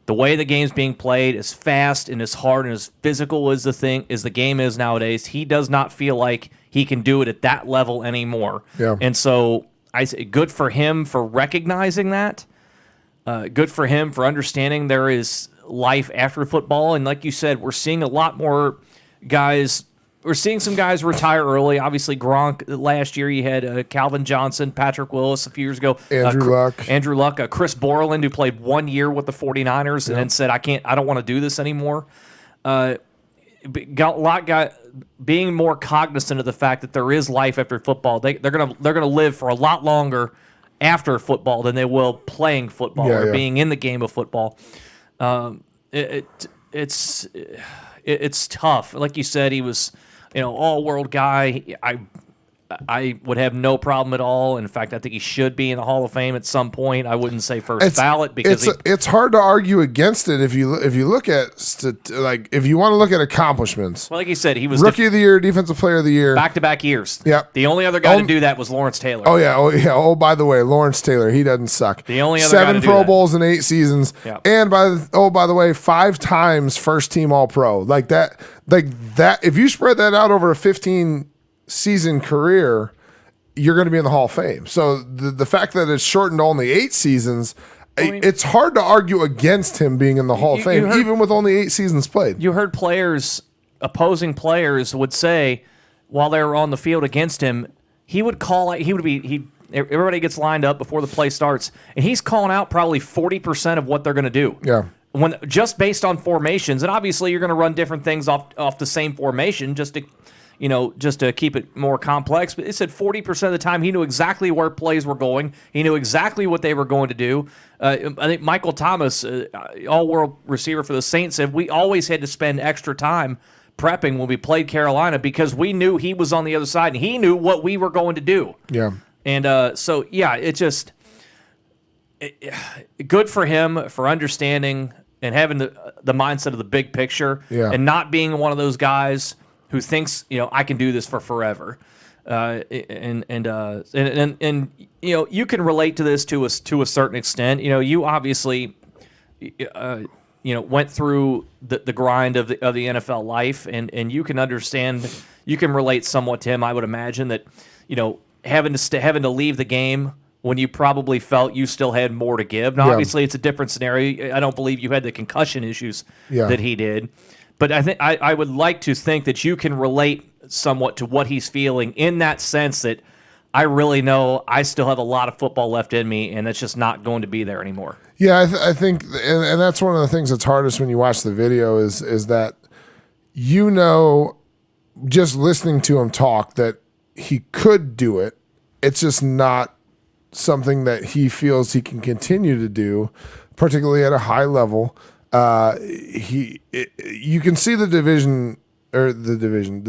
the way the game's being played, as fast and as hard and as physical as the game is nowadays, he does not feel like he can do it at that level anymore. Yeah. And so I say good for him for recognizing that. Good for him for understanding there is life after football. And like you said, we're seeing a lot more guys. We're seeing some guys retire early. Obviously, Gronk last year. You had Calvin Johnson, Patrick Willis a few years ago. Andrew Luck. Chris Borland, who played 1 year with the 49ers and then said, I don't want to do this anymore. Got a lot guy being more cognizant of the fact that there is life after football. They're gonna live for a lot longer after football than they will playing football or being in the game of football. It's tough. Like you said, he was all-world guy. I would have no problem at all. In fact, I think he should be in the Hall of Fame at some point. I wouldn't say first ballot because it's hard to argue against it if you look at if you want to look at accomplishments. Well, like you said, he was rookie of the year, defensive player of the year, back-to-back years. Yeah. The only other guy to do that was Lawrence Taylor. Oh yeah. Oh, by the way, Lawrence Taylor, he doesn't suck. The only other guy to 7 do Pro that. Bowls in 8 seasons, and by the way, 5 times first team All Pro. Like that. If you spread that out over a 15-season career, you're going to be in the Hall of Fame. So the fact that it's shortened to only 8 seasons, it's hard to argue against him being in the Hall of Fame, even with only 8 seasons played. You heard opposing players would say, while they were on the field against him, everybody gets lined up before the play starts, and he's calling out probably 40% of what they're going to do. Yeah. When just based on formations, and obviously you're going to run different things off the same formation just to keep it more complex. But it said 40% of the time he knew exactly where plays were going. He knew exactly what they were going to do. I think Michael Thomas, all-world receiver for the Saints, said we always had to spend extra time prepping when we played Carolina because we knew he was on the other side and he knew what we were going to do. Yeah. And good for him for understanding and having the mindset of the big picture and not being one of those guys who thinks, I can do this for forever. And you can relate to this to a certain extent. You obviously went through the grind of the NFL life, and you can understand, you can relate somewhat to him. I would imagine that, having to leave the game when you probably felt you still had more to give. Now, obviously, it's a different scenario. I don't believe you had the concussion issues that he did. But I think I would like to think that you can relate somewhat to what he's feeling in that sense that I really know I still have a lot of football left in me, and it's just not going to be there anymore. Yeah, I think, and that's one of the things that's hardest when you watch the video is that just listening to him talk that he could do it. It's just not something that he feels he can continue to do, particularly at a high level. You can see the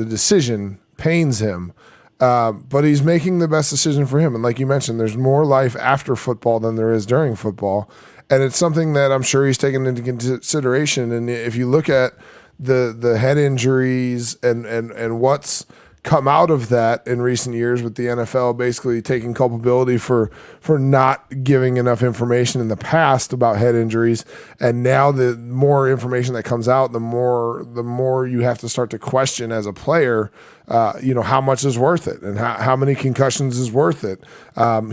decision pains him, but he's making the best decision for him. And like you mentioned, there's more life after football than there is during football. And it's something that I'm sure he's taken into consideration. And if you look at the head injuries and what's come out of that in recent years with the NFL basically taking culpability for not giving enough information in the past about head injuries, and now the more information that comes out, the more you have to start to question as a player, how much is worth it and how many concussions is worth it.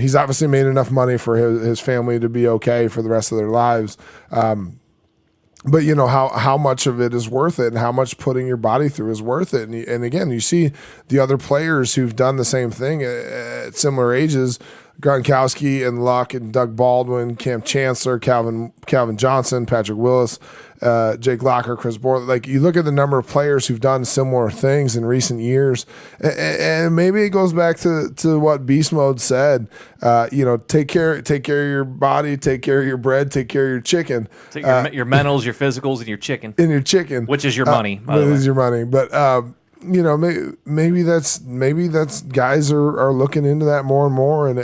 He's obviously made enough money for his family to be okay for the rest of their lives. But how much of it is worth it, and how much putting your body through is worth it. And again, you see the other players who've done the same thing at similar ages: Gronkowski and Luck and Doug Baldwin, Cam Chancellor, Calvin Johnson, Patrick Willis, Jake Locker, Chris Borland. Like, you look at the number of players who've done similar things in recent years, and maybe it goes back to what Beast Mode said. Take care of your body, take care of your bread, take care of your chicken. Take your mentals, your physicals, and your chicken. Which is your money. Which is your money, but. Maybe that's guys are looking into that more and more, and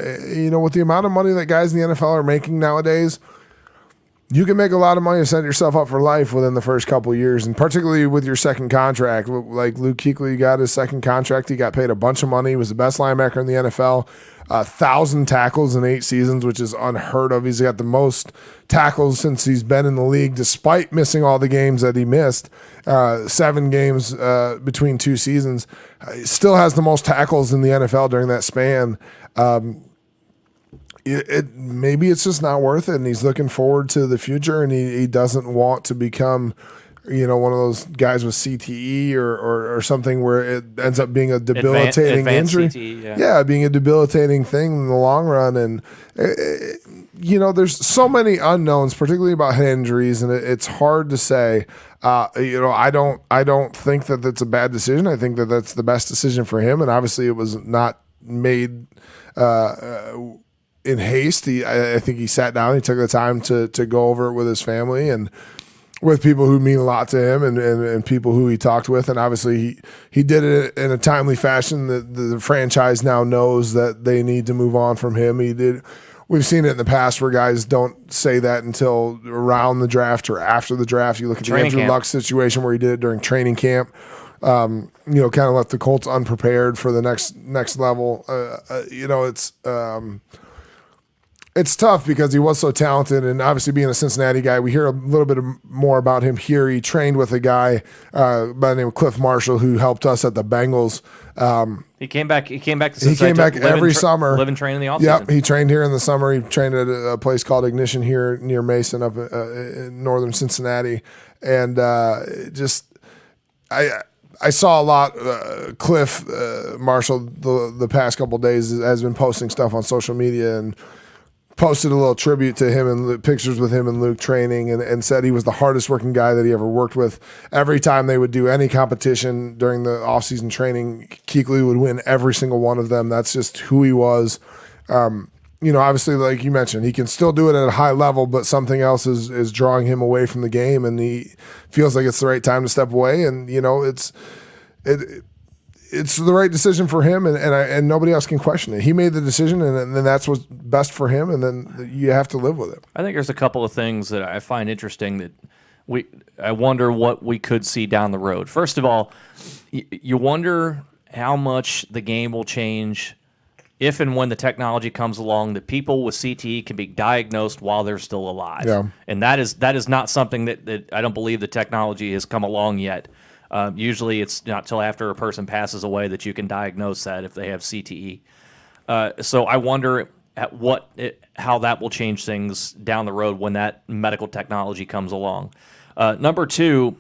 with the amount of money that guys in the NFL are making nowadays, you can make a lot of money to set yourself up for life within the first couple of years, and particularly with your second contract. Like Luke Kuechly got his second contract, he got paid a bunch of money. He was the best linebacker in the NFL. 1,000 tackles in 8 seasons, which is unheard of. He's got the most tackles since he's been in the league, despite missing all the games that he missed. 7 games between 2 seasons. He still has the most tackles in the NFL during that span. Maybe it's just not worth it, and he's looking forward to the future, and he doesn't want to become one of those guys with CTE or something where it ends up being a debilitating injury. CTE, being a debilitating thing in the long run. And there's so many unknowns, particularly about head injuries, and it's hard to say. I don't think that that's a bad decision. I think that that's the best decision for him, and obviously it was not made in haste. I think he sat down, he took the time to go over it with his family and with people who mean a lot to him and people who he talked with. And obviously he did it in a timely fashion. The franchise now knows that they need to move on from him. We've seen it in the past where guys don't say that until around the draft or after the draft. You look at the Andrew Luck situation where he did it during training camp. Kind of left the Colts unprepared for the next level. It's tough because he was so talented, and obviously being a Cincinnati guy, we hear a little bit more about him here. He trained with a guy by the name of Cliff Marshall who helped us at the Bengals. He came back to Cincinnati. He came back every summer. Live and train in the offseason. Yep, he trained here in the summer. He trained at a place called Ignition here near Mason up in northern Cincinnati. And I saw a lot. Cliff Marshall the past couple of days has been posting stuff on social media and posted a little tribute to him and pictures with him and Luke training, and said he was the hardest working guy that he ever worked with. Every time they would do any competition during the off-season training, Kuechly would win every single one of them. That's just who he was. Obviously, like you mentioned, he can still do it at a high level, but something else is drawing him away from the game, and he feels like it's the right time to step away. And it's the right decision for him, and nobody else can question it. He made the decision, and then that's what's best for him, and then you have to live with it. I think there's a couple of things that I find interesting that I wonder what we could see down the road. First of all, you wonder how much the game will change if and when the technology comes along that people with CTE can be diagnosed while they're still alive. Yeah. And that is not something that I don't believe the technology has come along yet. Usually it's not till after a person passes away that you can diagnose that if they have CTE. So I wonder how that will change things down the road when that medical technology comes along. Number two,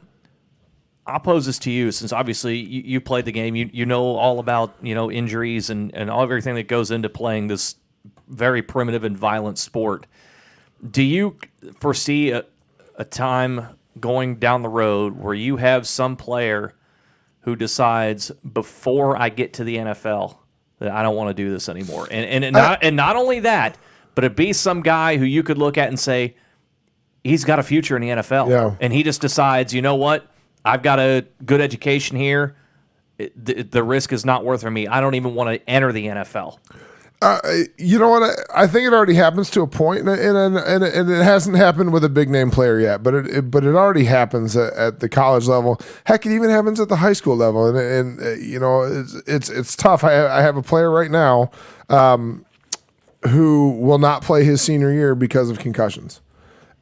I'll pose this to you, since obviously you played the game. You know all about injuries and everything that goes into playing this very primitive and violent sport. Do you foresee a time going down the road where you have some player who decides, before I get to the NFL, that I don't want to do this anymore? And not only that, but it be some guy who you could look at and say, he's got a future in the NFL. Yeah. And he just decides, you know what? I've got a good education here. The risk is not worth it for me. I don't even want to enter the NFL. You know what? I think it already happens to a point, and it hasn't happened with a big name player yet. But it already happens at the college level. Heck, it even happens at the high school level. And you know, it's tough. I have a player right now who will not play his senior year because of concussions.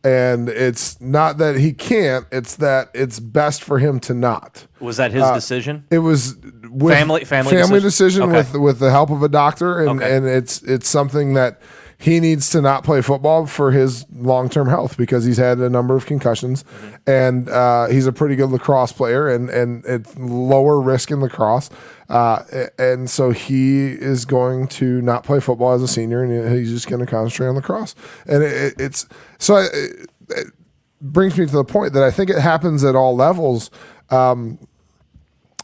And it's not that he can't; it's that it's best for him to not. Was that his decision? It was family decision okay. with the help of a doctor, and okay. and it's something that he needs to not play football for his long-term health because he's had a number of concussions, and he's a pretty good lacrosse player, and it's lower risk in lacrosse, and so he is going to not play football as a senior, and he's just going to concentrate on lacrosse, and it brings me to the point that I think it happens at all levels.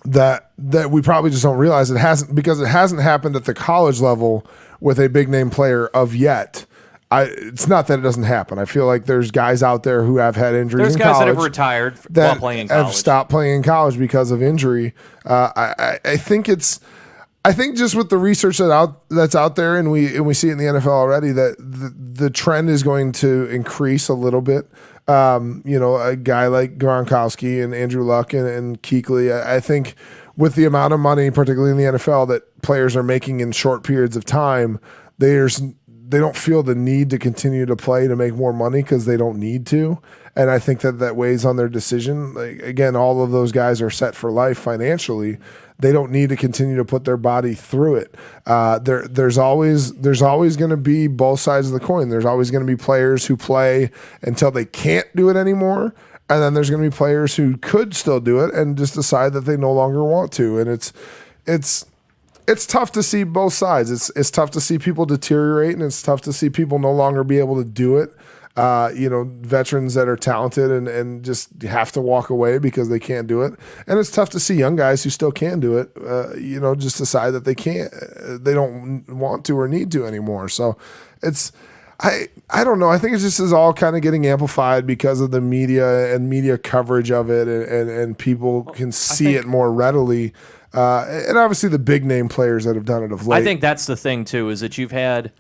That we probably just don't realize it hasn't happened at the college level with a big name player of yet. It's not that it doesn't happen. I feel like there's guys out there who have had injuries. There's in guys college that have retired while playing in college. Have stopped playing in college because of injury. I think just with the research that's out there, and we see it in the NFL already, that the trend is going to increase a little bit. You know, a guy like Gronkowski and Andrew Luck and Kuechly, I think with the amount of money, particularly in the NFL, that players are making in short periods of time, they don't feel the need to continue to play to make more money because they don't need to. And I think that weighs on their decision. Like, again, all of those guys are set for life financially. They don't need to continue to put their body through it. There's always going to be both sides of the coin. There's always going to be players who play until they can't do it anymore, and then there's going to be players who could still do it and just decide that they no longer want to. And it's tough to see both sides. It's tough to see people deteriorate, and it's tough to see people no longer be able to do it. You know, veterans that are talented and just have to walk away because they can't do it. And it's tough to see young guys who still can do it, you know, just decide that they don't want to or need to anymore. So I don't know. I think it just is all kind of getting amplified because of the media and media coverage of it, and people can see it more readily. And obviously the big name players that have done it of late. I think that's the thing too, is that you've had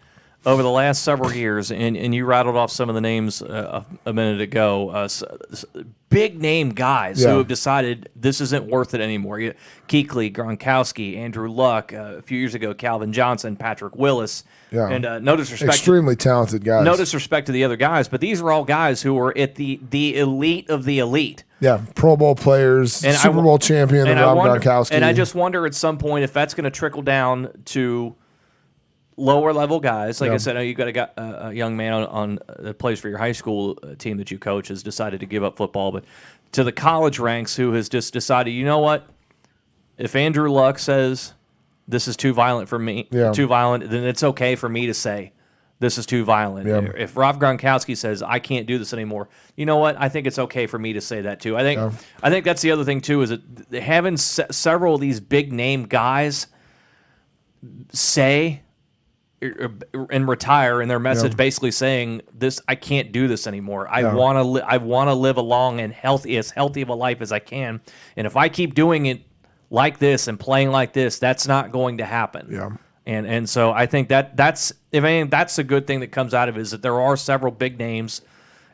over the last several years, and you rattled off some of the names a minute ago, big name guys who have decided this isn't worth it anymore. Kuechly, Gronkowski, Andrew Luck, a few years ago, Calvin Johnson, Patrick Willis. Yeah. And no disrespect, extremely talented guys. No disrespect to the other guys, but these are all guys who are at the elite of the elite. Yeah, Pro Bowl players, and Super Bowl champion, and Rob Gronkowski. And I just wonder at some point if that's going to trickle down to lower level guys. Like I said, you got a young man on that plays for your high school team that you coach has decided to give up football, but to the college ranks who has just decided, you know what? If Andrew Luck says this is too violent for me, too violent, then it's okay for me to say this is too violent. Yeah. If Rob Gronkowski says I can't do this anymore, you know what? I think it's okay for me to say that too. I think that's the other thing too, is that having several of these big name guys say and retire, and their message basically saying this: I can't do this anymore. I want to live a long and as healthy of a life as I can, and if I keep doing it like this and playing like this, that's not going to happen. Yeah. And so I think that's if anything, that's a good thing that comes out of it, is that there are several big names,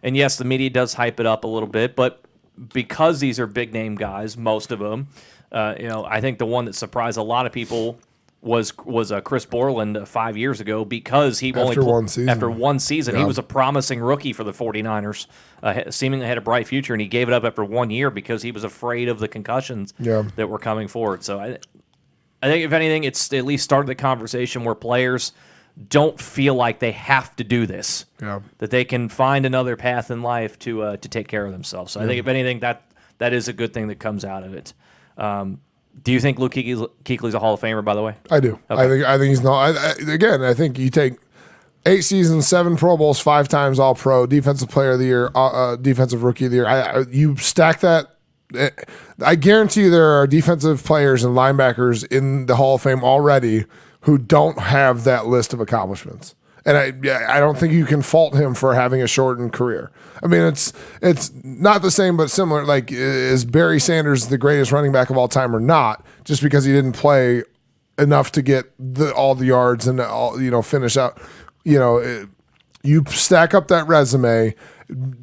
and yes, the media does hype it up a little bit, but because these are big name guys, most of them, I think the one that surprised a lot of people was Chris Borland 5 years ago, because he after one season he was a promising rookie for the 49ers, seemingly had a bright future, and he gave it up after 1 year because he was afraid of the concussions that were coming forward. So I think if anything, it's at least started the conversation where players don't feel like they have to do this, that they can find another path in life to take care of themselves. So I think if anything, that is a good thing that comes out of it. Do you think Luke Kuechly's a Hall of Famer, by the way? I do. Okay. I think he's not. I think you take 8 seasons, 7 Pro Bowls, 5 times All-Pro, Defensive Player of the Year, Defensive Rookie of the Year. You stack that. I guarantee you there are defensive players and linebackers in the Hall of Fame already who don't have that list of accomplishments. And I don't think you can fault him for having a shortened career. I mean, it's not the same, but similar. Like, is Barry Sanders the greatest running back of all time or not? Just because he didn't play enough to get all the yards and all, finish out. You stack up that resume,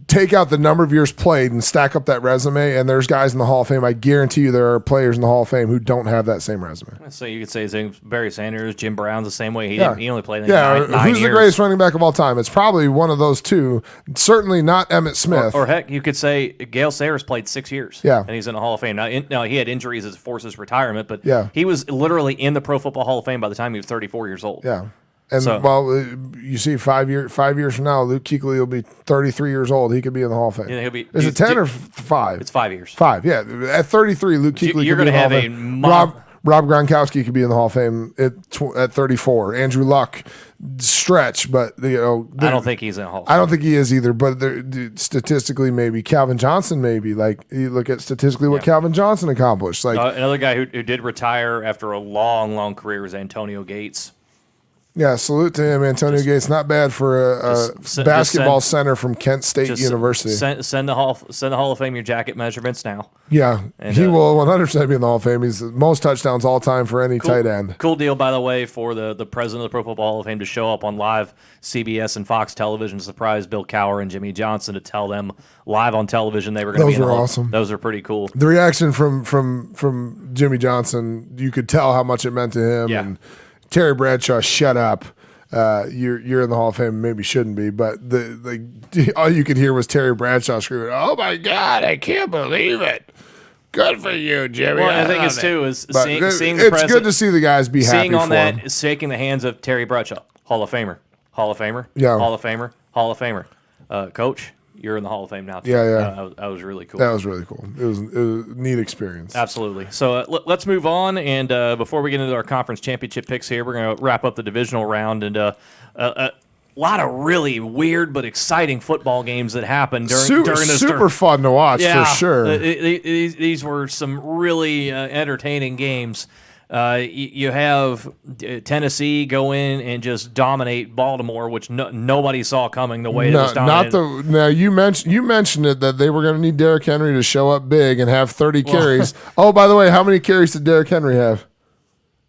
take out the number of years played and stack up that resume, and there's guys in the Hall of Fame. I guarantee you there are players in the Hall of Fame who don't have that same resume. So you could say Barry Sanders, Jim Brown's the same way. He only played nine who's years. The greatest running back of all time? It's probably one of those two. Certainly not Emmitt Smith. Or heck, you could say Gale Sayers played 6 years. Yeah. And he's in the Hall of Fame. Now he had injuries that forced his retirement, but yeah. he was literally in the Pro Football Hall of Fame by the time he was 34 years old. Yeah. And, you see 5 years from now, Luke Kuechly will be 33 years old. He could be in the Hall of Fame. Yeah, Is it 10 or 5? It's 5 years. 5, yeah. At 33, Luke Kuechly You're could be in the Hall of Fame. Rob Gronkowski could be in the Hall of Fame at 34. Andrew Luck, stretch, but I don't think he's in the Hall of Fame. I don't think he is either, but statistically maybe. Calvin Johnson maybe. Like, you look at statistically what Calvin Johnson accomplished. Like another guy who did retire after a long, long career was Antonio Gates. Yeah, salute to him. Antonio Gates, not bad for a basketball center from Kent State University. Send the Hall of Fame your jacket measurements now. Yeah, and he will 100% be in the Hall of Fame. He's the most touchdowns all time for any tight end. Cool deal, by the way, for the president of the Pro Football Hall of Fame to show up on live CBS and Fox television to surprise Bill Cowher and Jimmy Johnson to tell them live on television they were going to be in the Hall. Awesome. Those are pretty cool. The reaction from Jimmy Johnson, you could tell how much it meant to him. Yeah. And Terry Bradshaw, shut up. You're in the Hall of Fame. Maybe shouldn't be, but all you could hear was Terry Bradshaw screaming, "Oh my God, I can't believe it! Good for you, Jimmy." Well, I think it's too is seeing the president. It's good to see the guys be happy. Seeing on for that, him. shaking the hands of Terry Bradshaw, Hall of Famer, Hall of Famer, yeah, Hall of Famer, Hall of Famer. Coach, you're in the Hall of Fame now. Too. Yeah. That was really cool. That was really cool. It was a neat experience. Absolutely. So let's move on. And before we get into our conference championship picks here, we're going to wrap up the divisional round and a lot of really weird but exciting football games that happened during this. Super fun to watch for sure. These were some really entertaining games. You have Tennessee go in and just dominate Baltimore, which nobody saw coming the way it was dominated. Now you mentioned it that they were going to need Derrick Henry to show up big and have 30 carries. Oh, by the way, how many carries did Derrick Henry have?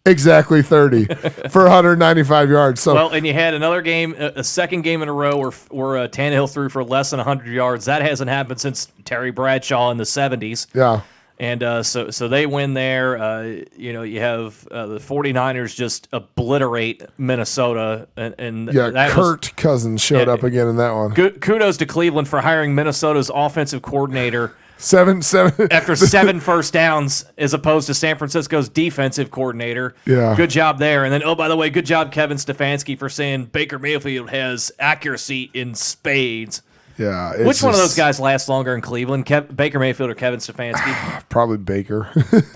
Exactly 30 for 195 yards. So and you had another game, a second game in a row where Tannehill threw for less than 100 yards. That hasn't happened since Terry Bradshaw in the 70s. Yeah. And so they win there. You have the 49ers just obliterate Minnesota. And Kirk Cousins showed up again in that one. Kudos to Cleveland for hiring Minnesota's offensive coordinator. Seven after 7 first downs as opposed to San Francisco's defensive coordinator. Yeah. Good job there. And then, by the way, good job Kevin Stefanski for saying Baker Mayfield has accuracy in spades. Yeah. Which one of those guys lasts longer in Cleveland, Baker Mayfield or Kevin Stefanski? Probably Baker,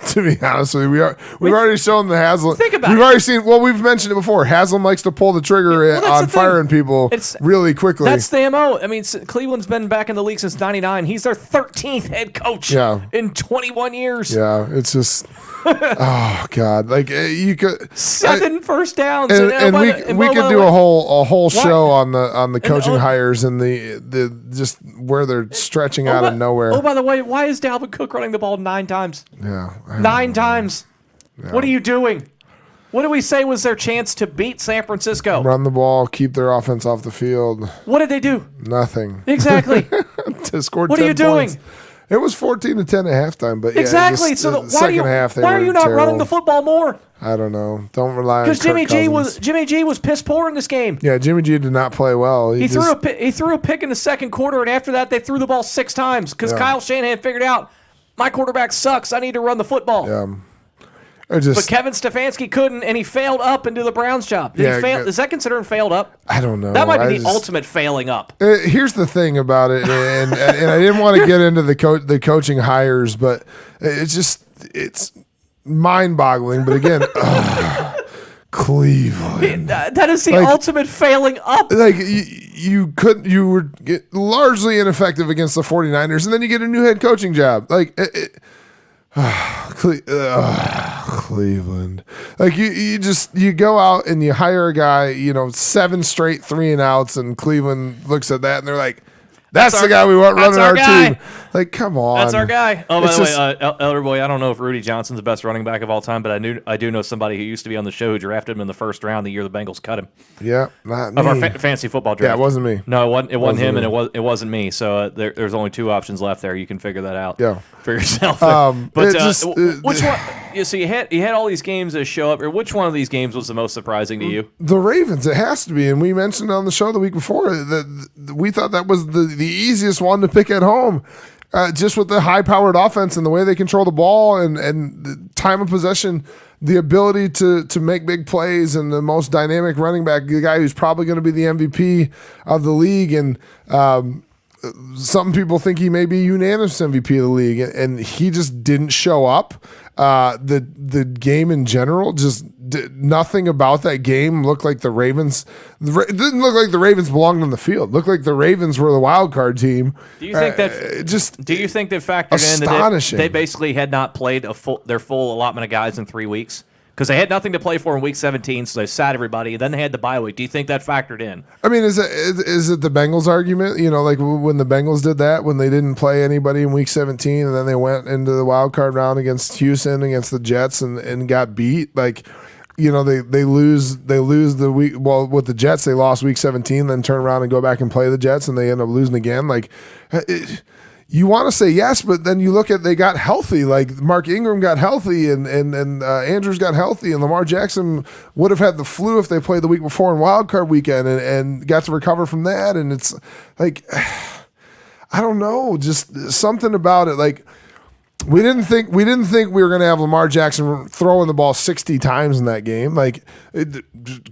to be honest with you. We've already shown the Haslam. Think about We've already seen, we've mentioned it before. Haslam likes to pull the trigger on firing people really quickly. That's the MO. I mean, Cleveland's been back in the league since 99. He's their 13th head coach in 21 years. Yeah, it's just... Oh God! Like you could 7 first downs, and we could do a whole show on the coaching hires and the just where they're stretching out of nowhere. Oh, by the way, why is Dalvin Cook running the ball 9 times? Yeah, 9 times. Yeah. What are you doing? What do we say was their chance to beat San Francisco? Run the ball, keep their offense off the field. What did they do? Nothing. Exactly. To score. What 10 are you doing? Points. It was 14-10 at halftime, but exactly. So why are you not running the football more? I don't know. Don't rely on because Jimmy G was piss poor in this game. Yeah, Jimmy G did not play well. He threw a pick in the second quarter, and after that they threw the ball 6 times because Kyle Shanahan figured out my quarterback sucks. I need to run the football. Yeah. But Kevin Stefanski couldn't, and he failed up and do the Browns' job. Did he fail? Is that considered failed up? I don't know. That might be the ultimate failing up. Here's the thing about it, and I didn't want to get into the coaching hires, but it's mind-boggling. But again, Cleveland. That is the ultimate failing up. Like you were largely ineffective against the 49ers, and then you get a new head coaching job. Like. Cleveland. Like you go out and you hire a guy, 7 straight 3-and-outs, and Cleveland looks at that and they're like, That's the guy we want running our guy. team. Like, come on. That's our guy. Oh, by It's the just- way, Elder Boy, I don't know if Rudy Johnson's the best running back of all time, but I do know somebody who used to be on the show who drafted him in the first round the year the Bengals cut him. Yeah, not me. Of our fantasy football draft. Yeah, it wasn't me. No, it wasn't him, me. and it wasn't me. So there's only two options left there. You can figure that out. Yeah. For yourself. It just- which one? So you had all these games that show up. Or which one of these games was the most surprising to you? The Ravens, it has to be. And we mentioned on the show the week before that we thought that was the easiest one to pick at home. Just with the high-powered offense and the way they control the ball and the time of possession, the ability to make big plays, and the most dynamic running back, the guy who's probably going to be the MVP of the league. And some people think he may be unanimous MVP of the league, and he just didn't show up. The game in general, just nothing about that game looked like the Ravens. It didn't look like the Ravens belonged on the field. It looked like the Ravens were the wild card team. Do you think that? Do you think that factored in that they basically had not played their full allotment of guys in 3 weeks? Because they had nothing to play for in Week 17, so they sat everybody. Then they had the bye week. Do you think that factored in? I mean, is it the Bengals argument? You know, like when the Bengals did that, when they didn't play anybody in Week 17, and then they went into the wild card round against Houston, against the Jets, and got beat. Like, you know, they lose the week. Well, with the Jets, they lost Week 17, then turn around and go back and play the Jets, and they end up losing again. Like, you want to say yes, but then you look at they got healthy. Like Mark Ingram got healthy, and Andrews got healthy, and Lamar Jackson would have had the flu if they played the week before in Wild Card Weekend and got to recover from that. And it's like, I don't know, just something about it. Like we didn't think we were going to have Lamar Jackson throwing the ball 60 times in that game. Like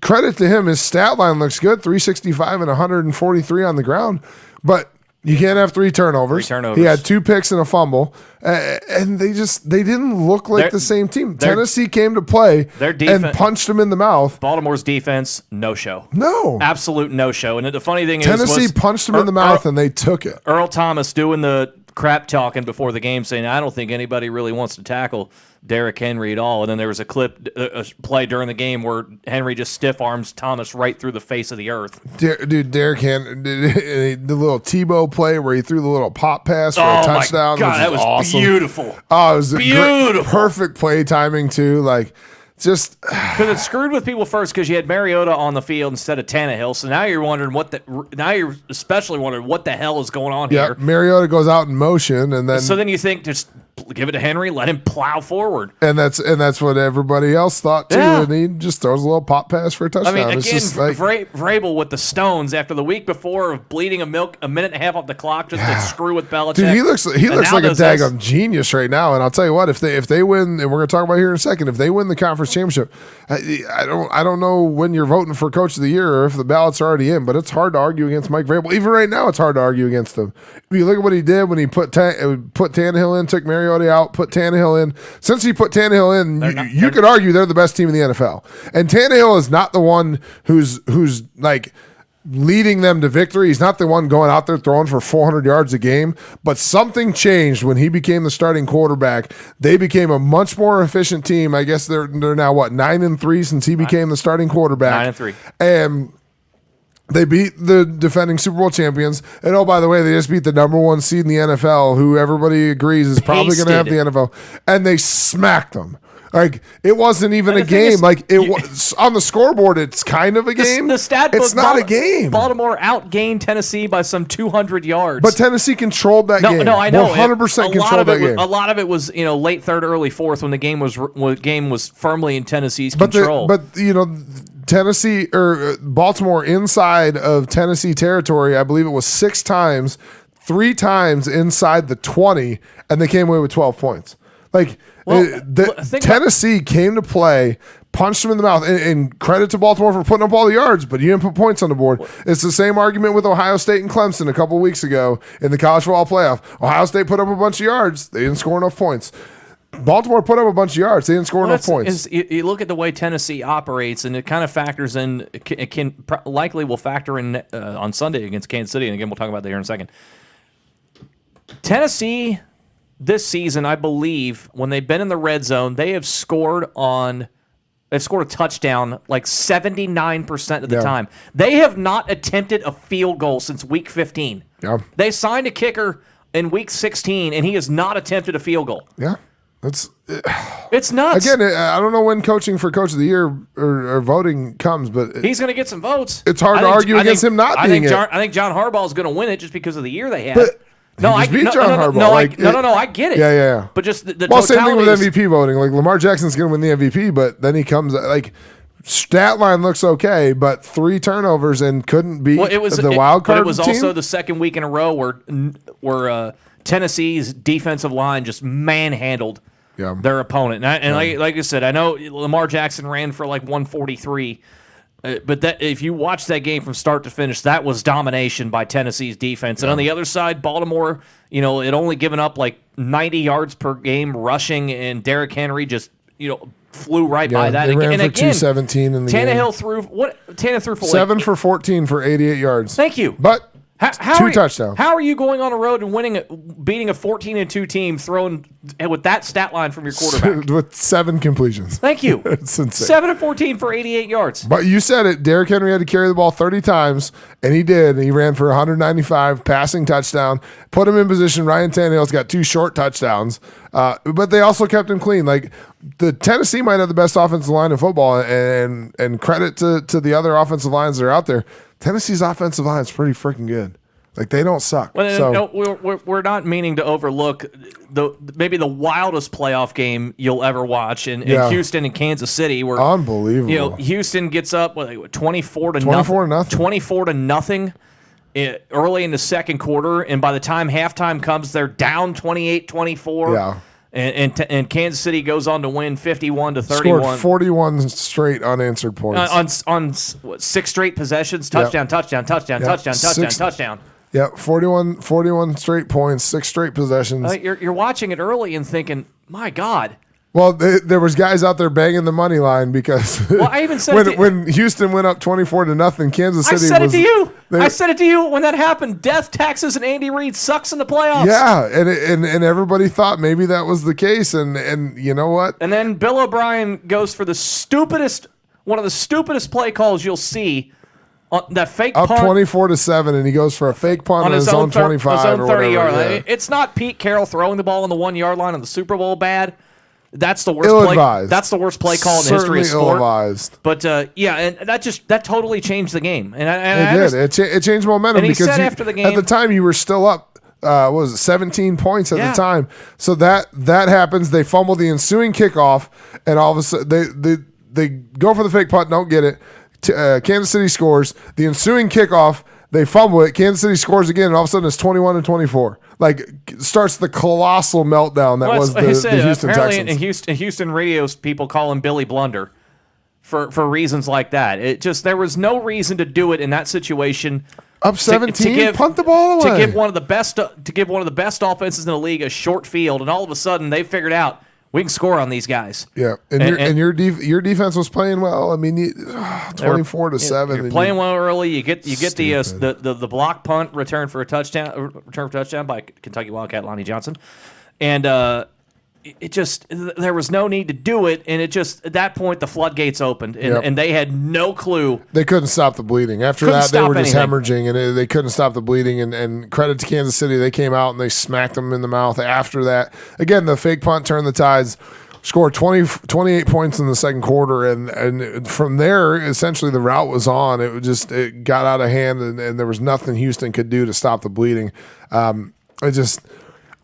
credit to him, his stat line looks good, 365 and 143 on the ground, but you can't have three turnovers. He had 2 picks and a fumble, and they didn't look like the same team. Tennessee came to play and punched them in the mouth. Baltimore's defense, no show. No. Absolute no show. And the funny thing is, Tennessee punched them in the mouth, and they took it. Earl Thomas doing the crap talking before the game, saying, I don't think anybody really wants to tackle Derrick Henry at all. And then there was a play during the game where Henry just stiff arms Thomas right through the face of the earth. Derrick Henry, the little Tebow play where he threw the little pop pass for a touchdown. My God, that was awesome. Beautiful. Oh, it was beautiful. Perfect play timing too. Like just because it screwed with people first because you had Mariota on the field instead of Tannehill. So now you're wondering you're especially wondering what the hell is going on here. Mariota goes out in motion, and then you think just give it to Henry, let him plow forward, and that's what everybody else thought too. Yeah. And he just throws a little pop pass for a touchdown. I mean, it's again, just like, Vrabel with the stones after the week before of bleeding a minute and a half off the clock just to screw with Belichick. Dude, he looks like a daggum genius right now. And I'll tell you what, if they win, and we're going to talk about here in a second, if they win the conference championship, I don't know when you're voting for coach of the year or if the ballots are already in, but it's hard to argue against Mike Vrabel. Even right now, it's hard to argue against him. If you look at what he did when he put Tannehill in, took Mariota out, put Tannehill in. Since he put Tannehill in, you could argue they're the best team in the NFL. And Tannehill is not the one who's like leading them to victory. He's not the one going out there throwing for 400 yards a game. But something changed when he became the starting quarterback. They became a much more efficient team. I guess they're now 9-3 since he became the starting quarterback. 9-3. And they beat the defending Super Bowl champions. And oh, by the way, they just beat the number 1 seed in the NFL, who everybody agrees is probably going to have the NFL. And they smacked them. Like, it wasn't even a game. Like, it was on the scoreboard, it's kind of a game. The stat book, it's not a game. Baltimore outgained Tennessee by some 200 yards. But Tennessee controlled that game. No, I know. 100% controlled that game. A lot of it was, late third, early fourth when the game was firmly in Tennessee's control. But Tennessee or Baltimore inside of Tennessee territory, I believe it was 6 times, 3 times inside the 20, and they came away with 12 points. Like, Tennessee came to play, punched them in the mouth, and credit to Baltimore for putting up all the yards, but you didn't put points on the board. It's the same argument with Ohio State and Clemson a couple weeks ago in the college football playoff. Ohio State put up a bunch of yards. They didn't score enough points. Baltimore put up a bunch of yards. They didn't score enough points. You look at the way Tennessee operates, and it kind of factors in. It likely will factor in on Sunday against Kansas City, and again we'll talk about that here in a second. Tennessee this season, I believe, when they've been in the red zone, they've scored a touchdown like 79% of the time. They have not attempted a field goal since week 15. Yeah. They signed a kicker in week 16, and he has not attempted a field goal. Yeah. It's nuts. Again, I don't know when coaching for Coach of the Year or voting comes, but he's going to get some votes. It's hard to argue against him not being it. I think John Harbaugh is going to win it just because of the year they had. But I get it. But just the same thing with MVP voting. Like Lamar Jackson's going to win the MVP, but then he comes like stat line looks okay, but 3 turnovers and couldn't beat the wild card. But it was team. Also the second week in a row where Tennessee's defensive line just manhandled their opponent. And like I said, I know Lamar Jackson ran for like 143. But that if you watch that game from start to finish, that was domination by Tennessee's defense. And on the other side, Baltimore, it only given up like 90 yards per game rushing, and Derrick Henry just, flew right by that. They ran and for again, 217 in the Tannehill game. Tannehill threw for 7 for 14 for 88 yards. Thank you. But 2 touchdowns. How are you going on a road and beating a 14-2 team throwing with that stat line from your quarterback? With 7 completions. Thank you. It's insane. 7 of 14 for 88 yards. But you said it. Derrick Henry had to carry the ball 30 times, and he did. He ran for 195 passing touchdown. Put him in position. Ryan Tannehill's got 2 short touchdowns. But they also kept him clean. Like the Tennessee might have the best offensive line in football, and credit to the other offensive lines that are out there. Tennessee's offensive line is pretty freaking good. Like they don't suck. Well, no, we're not meaning to overlook maybe the wildest playoff game you'll ever watch in Houston and Kansas City, where unbelievable. Houston gets up 24 to 24 nothing. 24 to nothing early in the second quarter, and by the time halftime comes, they're down 28-24. Yeah. And Kansas City goes on to win 51-31. Scored 41 straight unanswered points on 6 straight possessions. Touchdown. Yeah, 41 straight points, 6 straight possessions. You're watching it early and thinking, my God. Well, there was guys out there banging the money line because I even said when Houston went up 24 to nothing, Kansas City. I said it to you when that happened. Death, taxes, and Andy Reid sucks in the playoffs. Yeah, and everybody thought maybe that was the case, and you know what? And then Bill O'Brien goes for one of the stupidest play calls you'll see. That fake up punt 24-7, and he goes for a fake punt on his own 25 his own or 30 whatever. yard line. Yeah. It's not Pete Carroll throwing the ball on the 1 yard line on the Super Bowl bad. That's the worst Ill-advised. play. That's the worst play call in the history of sport. Ill-advised. But and that totally changed the game. And it did. It changed momentum and he because said after the game, at the time you were still up. What was it, 17 points at the time? So that happens. They fumble the ensuing kickoff, and all of a sudden they go for the fake punt, don't get it. Kansas City scores. The ensuing kickoff, they fumble it. Kansas City scores again, and all of a sudden it's 21-24. Like starts the colossal meltdown that was the Houston Texans. In Houston radio people call him Billy Blunder for reasons like that. There was no reason to do it in that situation. Up 17, punt the ball away. To give one of the best offenses in the league a short field, and all of a sudden they figured out we can score on these guys. Yeah, and your defense was playing well. I mean, 24-7. You're playing well early. You get the block punt return for a touchdown by Kentucky Wildcat Lonnie Johnson, and there was no need to do it. And at that point the floodgates opened, and they had no clue. They couldn't stop the bleeding. After that, they were just hemorrhaging, and they couldn't stop the bleeding. And credit to Kansas City, they came out and they smacked them in the mouth. After that, again, the fake punt turned the tides. Scored 28 points in the second quarter, and from there, essentially the route was on. It got out of hand, and there was nothing Houston could do to stop the bleeding.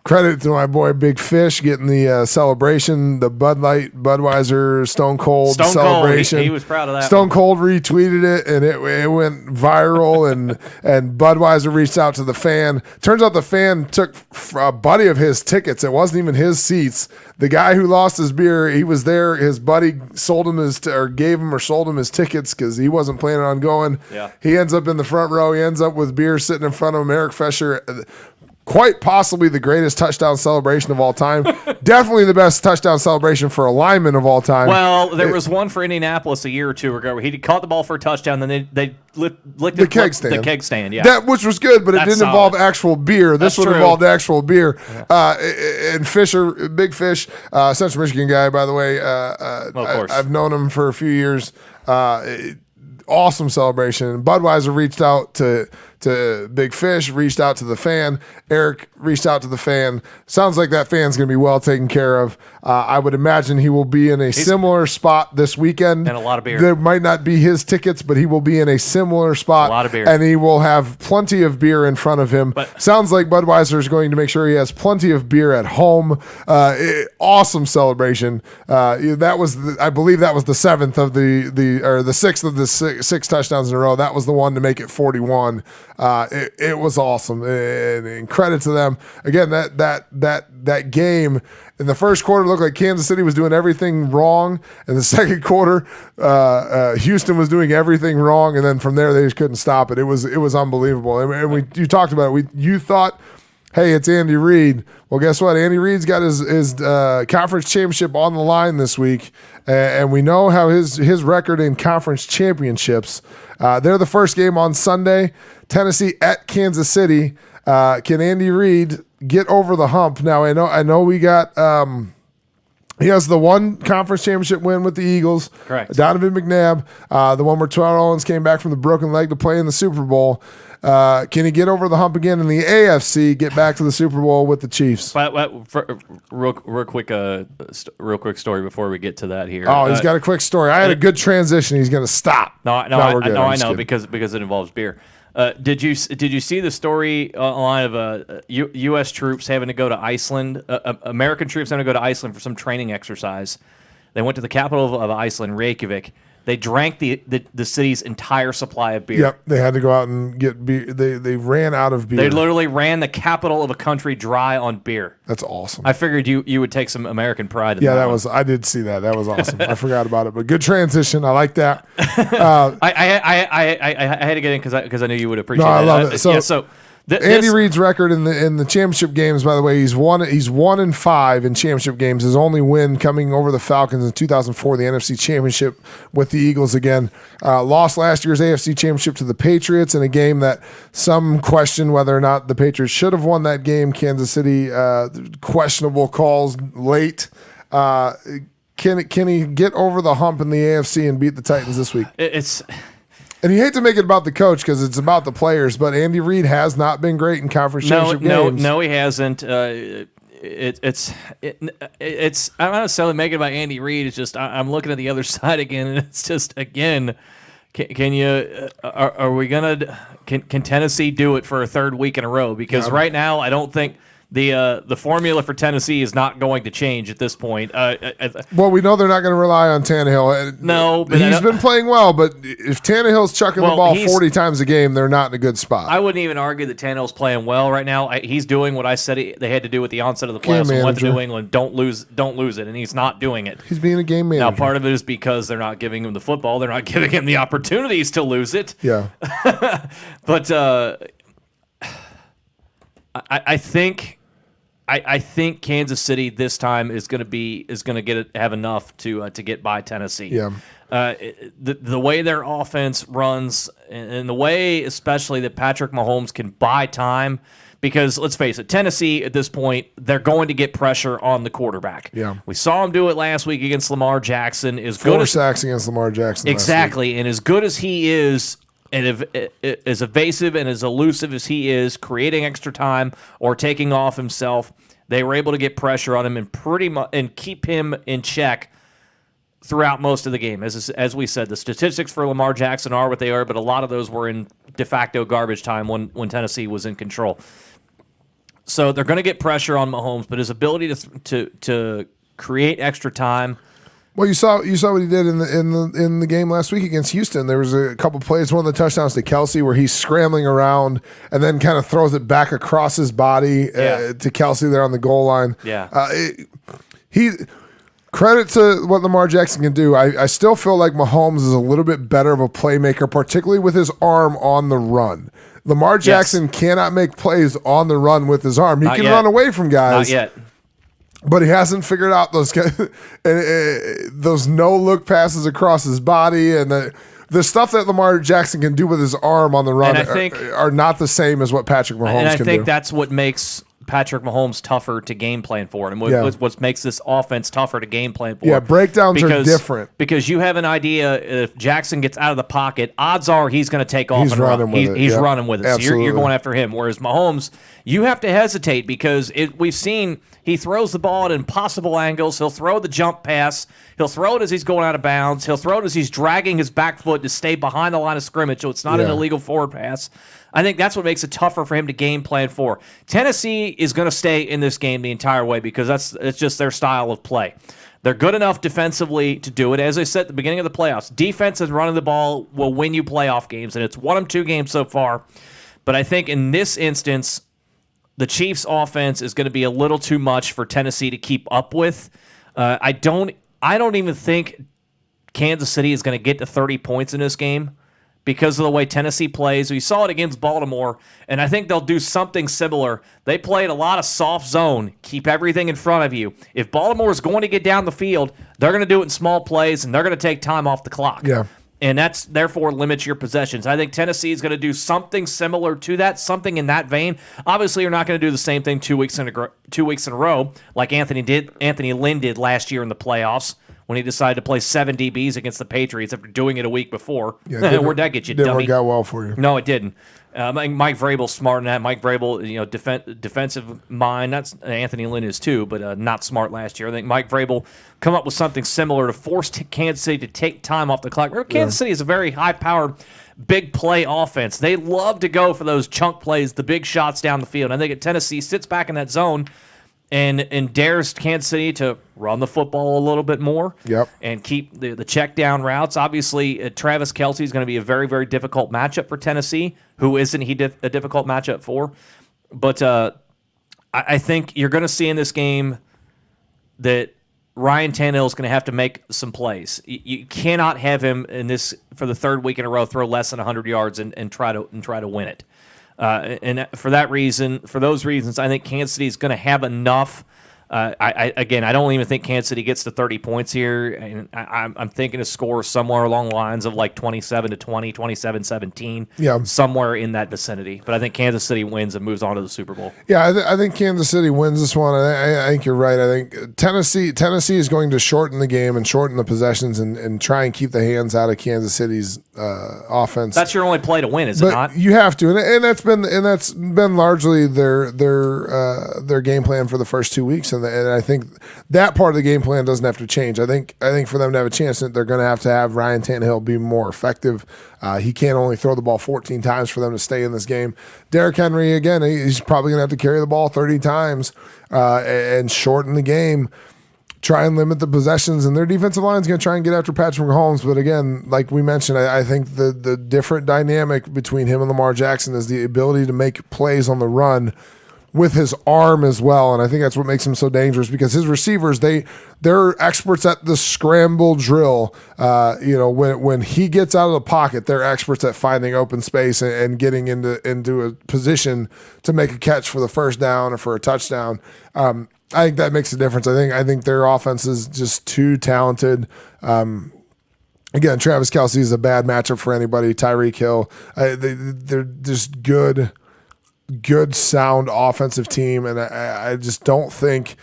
Credit to my boy Big Fish getting the celebration, the Bud Light, Budweiser, Stone Cold celebration. He was proud of that. Stone Cold retweeted it, and it went viral, and Budweiser reached out to the fan. Turns out the fan took a buddy of his tickets. It wasn't even his seats. The guy who lost his beer, he was there. His buddy sold him sold him his tickets because he wasn't planning on going. Yeah. He ends up in the front row. He ends up with beer sitting in front of him. Eric Fisher. Quite possibly the greatest touchdown celebration of all time. Definitely the best touchdown celebration for a lineman of all time. Well, there was one for Indianapolis a year or two ago where he caught the ball for a touchdown, then they licked the keg stand. The keg stand, yeah. Which was good, but it didn't involve actual beer. This would involve actual beer. Yeah. And Fisher, Big Fish, Central Michigan guy, by the way. Of course. I've known him for a few years. Awesome celebration. Budweiser reached out to to Big Fish, reached out to the fan. Eric reached out to the fan. Sounds like that fan's going to be well taken care of. I would imagine he will be in a similar spot this weekend. And a lot of beer. There might not be his tickets, but he will be in a similar spot. A lot of beer. And he will have plenty of beer in front of him. But sounds like Budweiser is going to make sure he has plenty of beer at home. Awesome celebration. That was, I believe, that was the seventh of the sixth of the six touchdowns in a row. That was the one to make it 41. It was awesome, and credit to them. Again, that game in the first quarter looked like Kansas City was doing everything wrong. In the second quarter, Houston was doing everything wrong, and then from there they just couldn't stop it. It was unbelievable. And you talked about it. You thought, hey, it's Andy Reid. Well, guess what? Andy Reid's got his conference championship on the line this week, and we know how his record in conference championships. They're the first game on Sunday. Tennessee at Kansas City. Can Andy Reid get over the hump? Now, I know we got he has the one conference championship win with the Eagles. Correct. Donovan McNabb, the one where Terrell Owens came back from the broken leg to play in the Super Bowl. Can he get over the hump again in the AFC, get back to the Super Bowl with the Chiefs? Real quick story before we get to that here. Oh, he's got a quick story. I had a good transition. He's going to stop. I know because it involves beer. Did you see the story online of U.S. troops having to go to Iceland? American troops having to go to Iceland for some training exercise. They went to the capital of Iceland, Reykjavik. They drank the city's entire supply of beer. Yep, they had to go out and get beer. They ran out of beer. They literally ran the capital of a country dry on beer. That's awesome. I figured you would take some American pride in that. Yeah, that was. I did see that. That was awesome. I forgot about it, but good transition. I like that. I had to get in because I knew you would appreciate it. I love it. So Andy Reid's record in the championship games, by the way, he's 1-5 in championship games. His only win coming over the Falcons in 2004, the NFC Championship with the Eagles again. Lost last year's AFC Championship to the Patriots in a game that some question whether or not the Patriots should have won that game. Kansas City, questionable calls late. Can he get over the hump in the AFC and beat the Titans this week? And you hate to make it about the coach because it's about the players, but Andy Reid has not been great in conference championship games. No, he hasn't. It's I'm not necessarily making it about Andy Reid. It's just I'm looking at the other side again, and it's just again, can you? Are we gonna? Can Tennessee do it for a third week in a row? Because right now, I don't think. The formula for Tennessee is not going to change at this point. Well, we know they're not going to rely on Tannehill. No, but he's been playing well, but if Tannehill's chucking the ball 40 times a game, they're not in a good spot. I wouldn't even argue that Tannehill's playing well right now. He's doing what I said they had to do at the onset of the playoffs and went to New England. Don't lose it, and he's not doing it. He's being a game manager. Now, part of it is because they're not giving him the football. They're not giving him the opportunities to lose it. Yeah. But I think Kansas City this time is going to have enough to get by Tennessee. Yeah. The way their offense runs and the way especially that Patrick Mahomes can buy time, because let's face it, Tennessee at this point, they're going to get pressure on the quarterback. Yeah. We saw him do it last week against Lamar Jackson. 4 sacks against Lamar Jackson. Exactly, and as good as he is, and as evasive and as elusive as he is, creating extra time or taking off himself, they were able to get pressure on him and keep him in check throughout most of the game. As we said, the statistics for Lamar Jackson are what they are, but a lot of those were in de facto garbage time when Tennessee was in control. So they're going to get pressure on Mahomes, but his ability to create extra time. Well, you saw what he did in the game last week against Houston. There was a couple plays, one of the touchdowns to Kelsey, where he's scrambling around and then kind of throws it back across his body to Kelsey there on the goal line. Yeah, credit to what Lamar Jackson can do. I still feel like Mahomes is a little bit better of a playmaker, particularly with his arm on the run. Lamar Jackson cannot make plays on the run with his arm. He can run away from guys. Not yet. But he hasn't figured out those no-look passes across his body and the stuff that Lamar Jackson can do with his arm on the run are not the same as what Patrick Mahomes can do. And I think that's what makes Patrick Mahomes tougher to game plan for, and what makes this offense tougher to game plan for. Yeah, breakdowns are different. Because you have an idea if Jackson gets out of the pocket, odds are he's going to take off and run. He's running with it. So you're going after him. Whereas Mahomes, you have to hesitate because we've seen he throws the ball at impossible angles. He'll throw the jump pass. He'll throw it as he's going out of bounds. He'll throw it as he's dragging his back foot to stay behind the line of scrimmage, so it's not an illegal forward pass. I think that's what makes it tougher for him to game plan for. Tennessee is going to stay in this game the entire way because it's just their style of play. They're good enough defensively to do it. As I said at the beginning of the playoffs, defense and running the ball will win you playoff games, and it's won them 2 games so far. But I think in this instance, the Chiefs' offense is going to be a little too much for Tennessee to keep up with. I don't even think Kansas City is going to get to 30 points in this game because of the way Tennessee plays. We saw it against Baltimore, and I think they'll do something similar. They played a lot of soft zone, keep everything in front of you. If Baltimore is going to get down the field, they're going to do it in small plays, and they're going to take time off the clock. Yeah. And that's therefore limits your possessions. I think Tennessee is going to do something similar to that, something in that vein. Obviously, you're not going to do the same thing 2 weeks in a row like Anthony Lynn did last year in the playoffs when he decided to play 7 DBs against the Patriots after doing it a week before. Yeah, where'd that get you, didn't dummy? work out well for you. No, it didn't. Mike Vrabel's smart in that. Mike Vrabel, defensive mind. That's Anthony Lynn is too, but not smart last year. I think Mike Vrabel come up with something similar to force Kansas City to take time off the clock. Remember, Kansas City is a very high-powered, big play offense. They love to go for those chunk plays, the big shots down the field. And I think Tennessee sits back in that zone and dares Kansas City to run the football a little bit more and keep the check down routes. Obviously, Travis Kelce is going to be a very, very difficult matchup for Tennessee. Who isn't he a difficult matchup for? But I think you're going to see in this game that Ryan Tannehill is going to have to make some plays. You cannot have him in this for the 3rd week in a row throw less than 100 yards and try to win it. And for those reasons, I think Kansas City is going to have enough. I don't even think Kansas City gets to 30 points here. And I'm thinking a score somewhere along the lines of like 27-20, 27-17, somewhere in that vicinity. But I think Kansas City wins and moves on to the Super Bowl. Yeah, I think Kansas City wins this one. I think you're right. I think Tennessee is going to shorten the game and shorten the possessions and try and keep the hands out of Kansas City's offense. That's your only play to win, is it not? You have to, and that's been largely their game plan for the first 2 weeks. And I think that part of the game plan doesn't have to change. I think for them to have a chance, they're going to have Ryan Tannehill be more effective. He can't only throw the ball 14 times for them to stay in this game. Derrick Henry, again, he's probably going to have to carry the ball 30 times and shorten the game, try and limit the possessions, and their defensive line is going to try and get after Patrick Mahomes. But again, like we mentioned, I think the different dynamic between him and Lamar Jackson is the ability to make plays on the run with his arm as well, and I think that's what makes him so dangerous because his receivers, they're experts at the scramble drill. When he gets out of the pocket, they're experts at finding open space and getting into a position to make a catch for the first down or for a touchdown. I think that makes a difference. I think their offense is just too talented. Again, Travis Kelce is a bad matchup for anybody. Tyreek Hill, they're just good, sound offensive team, and I just don't think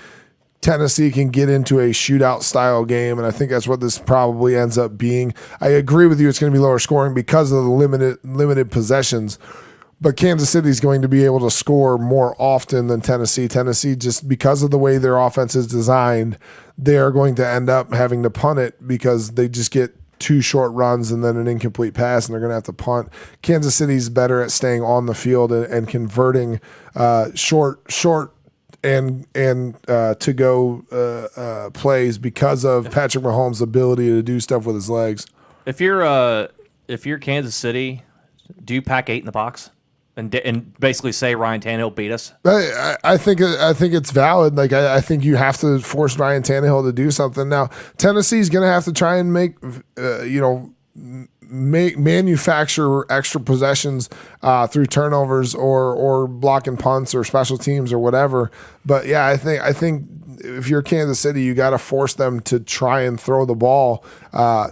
Tennessee can get into a shootout style game, and I think that's what this probably ends up being. I agree with you; it's going to be lower scoring because of the limited possessions. But Kansas City is going to be able to score more often than Tennessee. Tennessee, just because of the way their offense is designed, they are going to end up having to punt it because they just get 2 short runs and then an incomplete pass, and they're going to have to punt. Kansas City's better at staying on the field and converting short and to go plays because of Patrick Mahomes' ability to do stuff with his legs. If you're Kansas City, do you pack 8 in the box and basically say Ryan Tannehill beat us? I think it's valid. Like I think you have to force Ryan Tannehill to do something. Now Tennessee's going to have to try and manufacture extra possessions through turnovers or blocking punts or special teams or whatever. But yeah, I think if you're Kansas City, you got to force them to try and throw the ball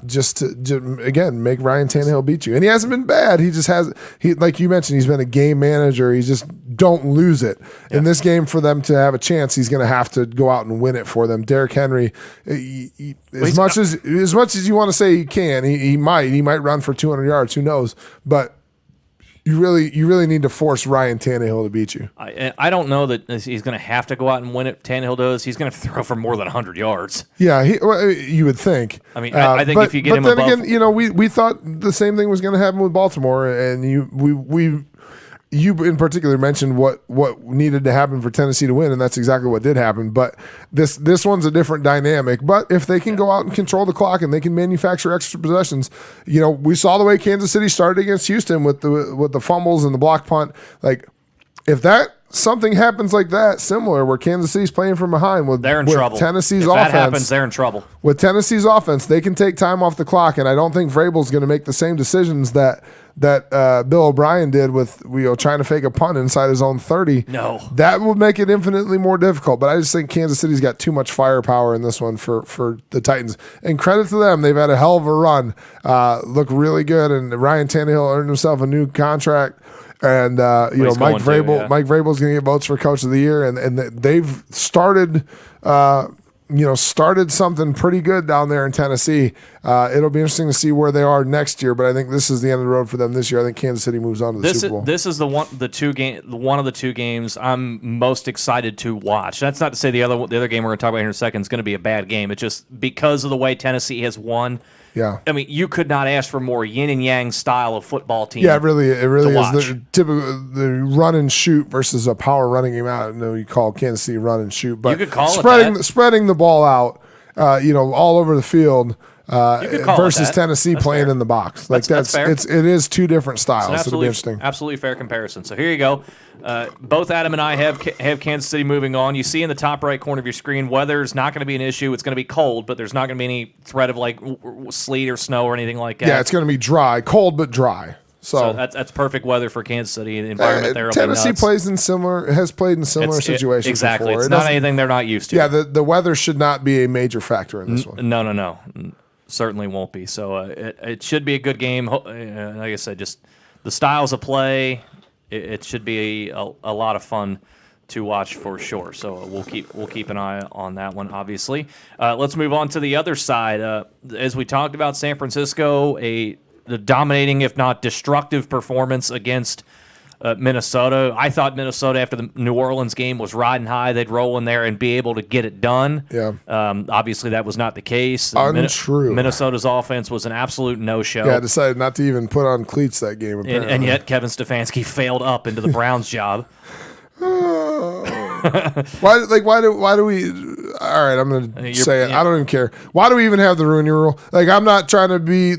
just to again make Ryan Tannehill beat you. And he hasn't been bad. He just has like you mentioned, he's been a game manager. He's just don't lose it. In this game, for them to have a chance, he's going to have to go out and win it for them. Derrick Henry, as much as you want to say he can, he might run for 200 yards. Who knows? But you really need to force Ryan Tannehill to beat you. I don't know that he's going to have to go out and win it. Tannehill does. He's going to throw for more than 100 yards. Yeah, you would think. I mean, I think if you get him above. But then again, we thought the same thing was going to happen with Baltimore, and you in particular mentioned what needed to happen for Tennessee to win, and that's exactly what did happen. But this one's a different dynamic. But if they can go out and control the clock and they can manufacture extra possessions, we saw the way Kansas City started against Houston with the fumbles and the block punt. Like, if something happens like that, similar, where Kansas City's playing from behind they're in trouble. Tennessee's if offense. If that happens, they're in trouble. With Tennessee's offense, they can take time off the clock, and I don't think Vrabel's going to make the same decisions that Bill O'Brien did with trying to fake a punt inside his own 30. No. That would make it infinitely more difficult. But I just think Kansas City's got too much firepower in this one for the Titans. And credit to them, they've had a hell of a run. Look really good, and Ryan Tannehill earned himself a new contract. And Mike Vrabel's going to get votes for Coach of the Year, and they've started something pretty good down there in Tennessee. It'll be interesting to see where they are next year, but I think this is the end of the road for them this year. I think Kansas City moves on to the Super Bowl. This is one of the two games I'm most excited to watch. That's not to say the other game we're going to talk about here in a second is going to be a bad game. It's just because of the way Tennessee has won. Yeah, I mean, you could not ask for more yin and yang style of football team. Yeah, it really is the typical the run and shoot versus a power running game out. I know you call Kansas City run and shoot, but you could call spreading the ball out, all over the field. Versus Tennessee playing in the box. Like that's fair. It is two different styles. It'll be interesting. Absolutely fair comparison. So here you go. Both Adam and I have Kansas City moving on. You see in the top right corner of your screen, weather's not going to be an issue. It's going to be cold, but there's not going to be any threat of like sleet or snow or anything like that. Yeah, it's going to be dry, cold but dry. So that's perfect weather for Kansas City. The environment there. Tennessee has played in similar situations. Exactly. Before. It's not anything they're not used to. Yeah, the weather should not be a major factor in this one. No. Certainly won't be. So it should be a good game. Like I said, just the styles of play. It should be a lot of fun to watch for sure. So we'll keep an eye on that one. Obviously, let's move on to the other side. As we talked about, San Francisco, the dominating, if not destructive, performance against Minnesota. I thought Minnesota after the New Orleans game was riding high. They'd roll in there and be able to get it done. Yeah. Obviously, that was not the case. Untrue. Minnesota's offense was an absolute no-show. Yeah, I decided not to even put on cleats that game. And yet Kevin Stefanski failed up into the Browns' job. Why do we? All right, I'm gonna say it. I don't even care. Why do we even have the Rooney Rule? Like, I'm not trying to be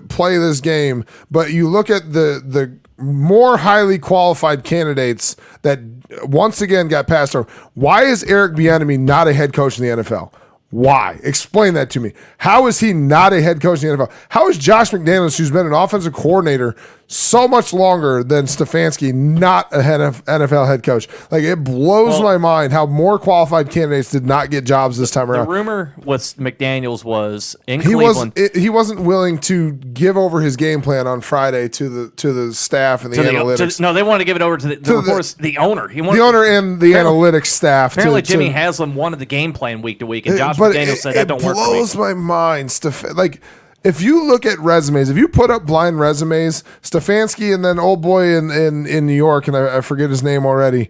play this game, but you look at the more highly qualified candidates that once again got passed over. Why is Eric Bieniemy not a head coach in the NFL? Why? Explain that to me. How is he not a head coach in the NFL? How is Josh McDaniels, who's been an offensive coordinator so much longer than Stefanski, not a NFL head coach? Like, it blows my mind how more qualified candidates did not get jobs this time around. The rumor with McDaniels was in Cleveland. He wasn't willing to give over his game plan on Friday to the staff and the analytics. No, they wanted to give it over to the owner. The owner and the analytics staff. Apparently, Jimmy Haslam wanted the game plan week to week, and Josh McDaniels said that don't work for me. It blows my mind. If you look at resumes, if you put up blind resumes, Stefanski and then old boy in New York, and I forget his name already,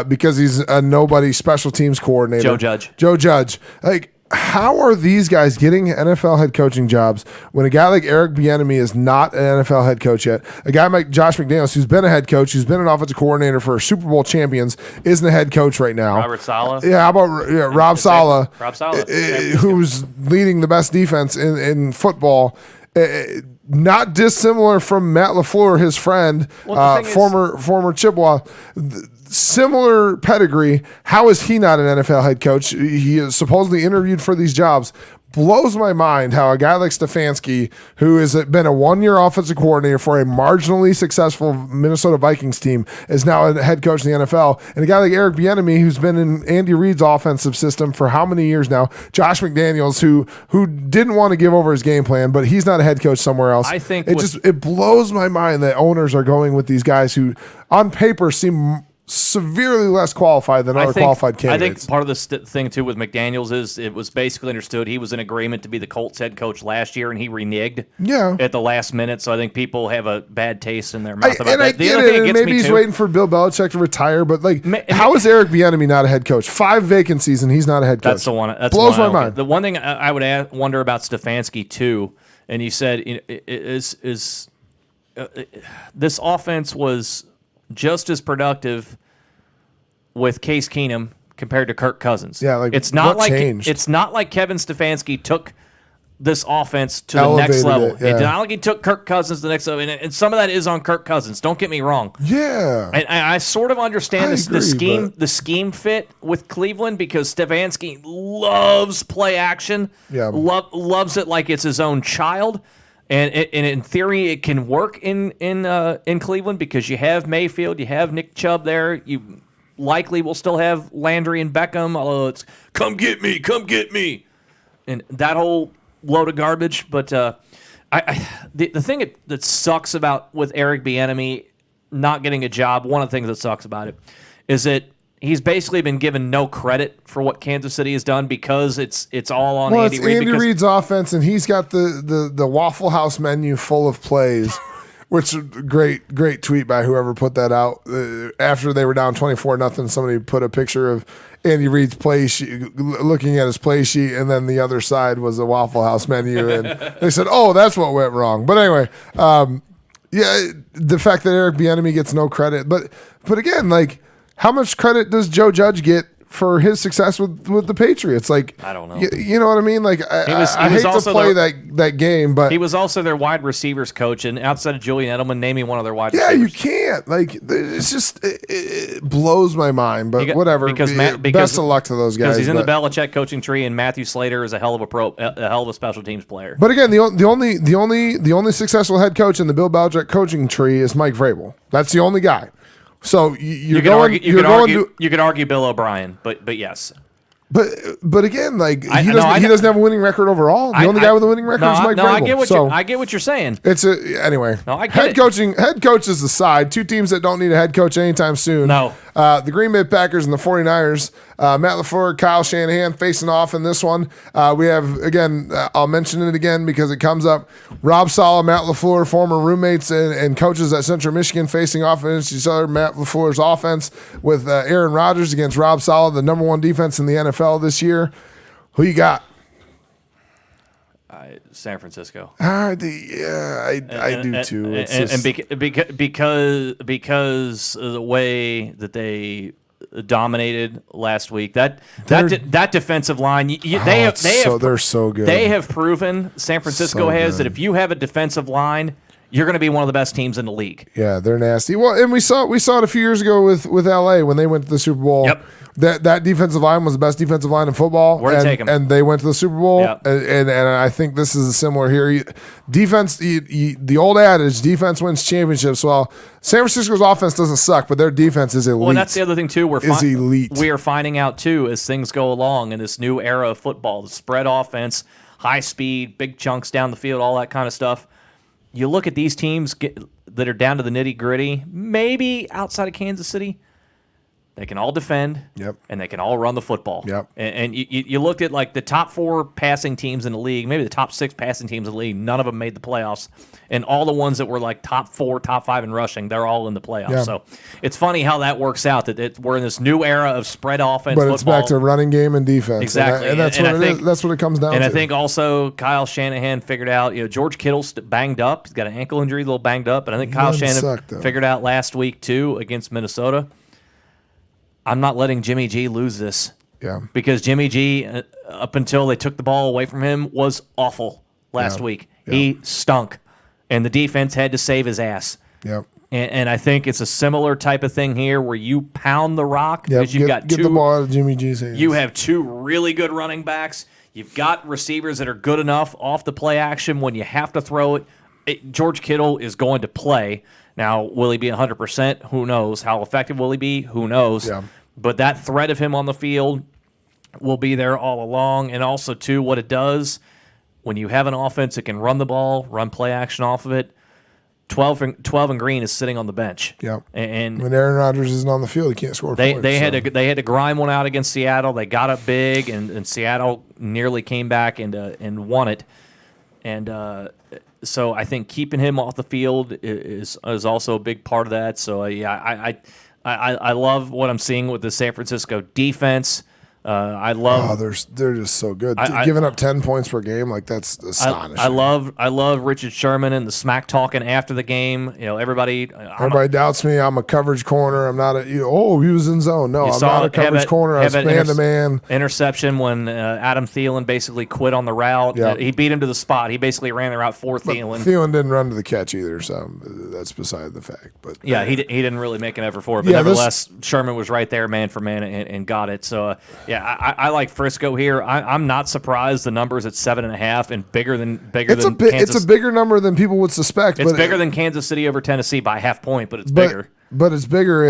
because he's a nobody special teams coordinator. Joe Judge. Like, how are these guys getting NFL head coaching jobs when a guy like Eric Bieniemy is not an NFL head coach yet? A guy like Josh McDaniels, who's been a head coach, who's been an offensive coordinator for Super Bowl champions, isn't a head coach right now. Robert Saleh. Yeah, how about Rob Saleh? Rob Saleh, who's leading the best defense in football. Not dissimilar from Matt LaFleur, his friend, former Chippewa. Similar pedigree. How is he not an NFL head coach? He is supposedly interviewed for these jobs. Blows my mind how a guy like Stefanski, who has been a one-year offensive coordinator for a marginally successful Minnesota Vikings team, is now a head coach in the NFL. And a guy like Eric Bieniemy, who's been in Andy Reid's offensive system for how many years now? Josh McDaniels, who didn't want to give over his game plan, but he's not a head coach somewhere else. I think it blows my mind that owners are going with these guys who, on paper, seem severely less qualified than other qualified candidates. I think part of the thing, too, with McDaniels is it was basically understood he was in agreement to be the Colts head coach last year, and he reneged at the last minute. So I think people have a bad taste in their mouth about that. I get it, and maybe he's waiting for Bill Belichick to retire, but how is Eric Bieniemy not a head coach? 5 vacancies, and he's not a head coach. That's the one. That blows my mind. The one thing I would wonder about Stefanski, too, and you said this offense was just as productive with Case Keenum compared to Kirk Cousins. Yeah, it's not like changed? It's not like Kevin Stefanski took this offense to the next level. It's not like he took Kirk Cousins to the next level, and some of that is on Kirk Cousins. Don't get me wrong. Yeah, I sort of understand the scheme fit with Cleveland because Stefanski loves play action. Yeah, loves it like it's his own child. And in theory, it can work in Cleveland because you have Mayfield, you have Nick Chubb there. You likely will still have Landry and Beckham, although it's come get me, and that whole load of garbage. But the thing that sucks about with Eric Bieniemy not getting a job, one of the things that sucks about it is that he's basically been given no credit for what Kansas City has done because it's all on Andy Reid. Andy Reid's offense, and he's got the Waffle House menu full of plays, which great tweet by whoever put that out. After they were down 24-0, somebody put a picture of Andy Reid's play sheet, looking at his play sheet, and then the other side was the Waffle House menu, and they said, "Oh, that's what went wrong." But anyway, the fact that Eric Bieniemy gets no credit, but again, how much credit does Joe Judge get for his success with the Patriots? I don't know. You know what I mean? I hate to play that game, but he was also their wide receivers coach, and outside of Julian Edelman, name me one of their wide receivers. Yeah, you can't. It's just it blows my mind. But whatever. Because best of luck to those guys. Because he's in the Belichick coaching tree, and Matthew Slater is a hell of a special teams player. But again, the only successful head coach in the Bill Belichick coaching tree is Mike Vrabel. That's the only guy. So you could argue Bill O'Brien, but yes. But again, he doesn't have a winning record overall. The only guy with a winning record is Mike Vrabel. I get what you're saying. Anyway. No, I get Head coach is the side. 2 teams that don't need a head coach anytime soon. No. The Green Bay Packers and the 49ers. Matt LaFleur, Kyle Shanahan facing off in this one. We have, again, I'll mention it again because it comes up. Rob Saleh, Matt LaFleur, former roommates and coaches at Central Michigan facing off against each other. Matt LaFleur's offense with Aaron Rodgers against Rob Saleh, the number 1 defense in the NFL this year. Who you got? San Francisco. I do too. Because of the way that they dominated last week, that defensive line, they're so good. They have proven, San Francisco has, that if you have a defensive line, you're going to be one of the best teams in the league. Yeah, they're nasty. Well, and we saw it a few years ago with LA when they went to the Super Bowl. Yep. That defensive line was the best defensive line in football. Where'd it take them? And they went to the Super Bowl. Yep. And I think this is similar here. Defense, the old adage, defense wins championships. Well, San Francisco's offense doesn't suck, but their defense is elite. Well, and that's the other thing, too. Elite. We are finding out, too, as things go along in this new era of football, the spread offense, high speed, big chunks down the field, all that kind of stuff. You look at these teams that are down to the nitty-gritty, maybe outside of Kansas City, they can all defend, and they can all run the football. Yep. And you looked at the top 4 passing teams in the league, maybe the top 6 passing teams in the league, none of them made the playoffs. And all the ones that were top 4, top 5 in rushing, they're all in the playoffs. Yeah. So it's funny how that works out, that we're in this new era of spread offense football. But it's back to running game and defense. Exactly. And that's what it comes down to. And I think also Kyle Shanahan figured out, George Kittle's banged up. He's got an ankle injury, a little banged up. But I think Kyle Shanahan figured out last week, too, against Minnesota, I'm not letting Jimmy G lose this. Yeah. Because Jimmy G, up until they took the ball away from him, was awful last week. Yeah. He stunk. And the defense had to save his ass. Yep. And I think it's a similar type of thing here where you pound the rock because you've got get the ball out of Jimmy G's hands. You have 2 really good running backs. You've got receivers that are good enough off the play action when you have to throw it. George Kittle is going to play. Now, will he be 100%? Who knows? How effective will he be? Who knows? Yeah. But that threat of him on the field will be there all along. And also, too, what it does, when you have an offense that can run the ball, run play action off of it, 12 and Green is sitting on the bench. Yeah. And when Aaron Rodgers isn't on the field, he can't score points. They had to grind one out against Seattle. They got up big, and Seattle nearly came back and won it. And so I think keeping him off the field is also a big part of that. So I love what I'm seeing with the San Francisco defense. I love. They're just so good. Giving up 10 points per game, like that's astonishing. I love Richard Sherman and the smack talking after the game. Everybody doubts me. I'm a coverage corner. I'm not he was in zone. No, I'm not a coverage corner. I was man to man. Interception when Adam Thielen basically quit on the route. Yep. He beat him to the spot. He basically ran the route for Thielen. Thielen didn't run to the catch either, so that's beside the fact. But yeah, he didn't really make an effort for it. But nevertheless, Sherman was right there, man for man, and got it. So I like Frisco here. I'm not surprised the number's at 7.5 and bigger than Kansas. It's a bigger number than people would suspect. It's bigger than Kansas City over Tennessee by half point, but it's bigger. But it's bigger,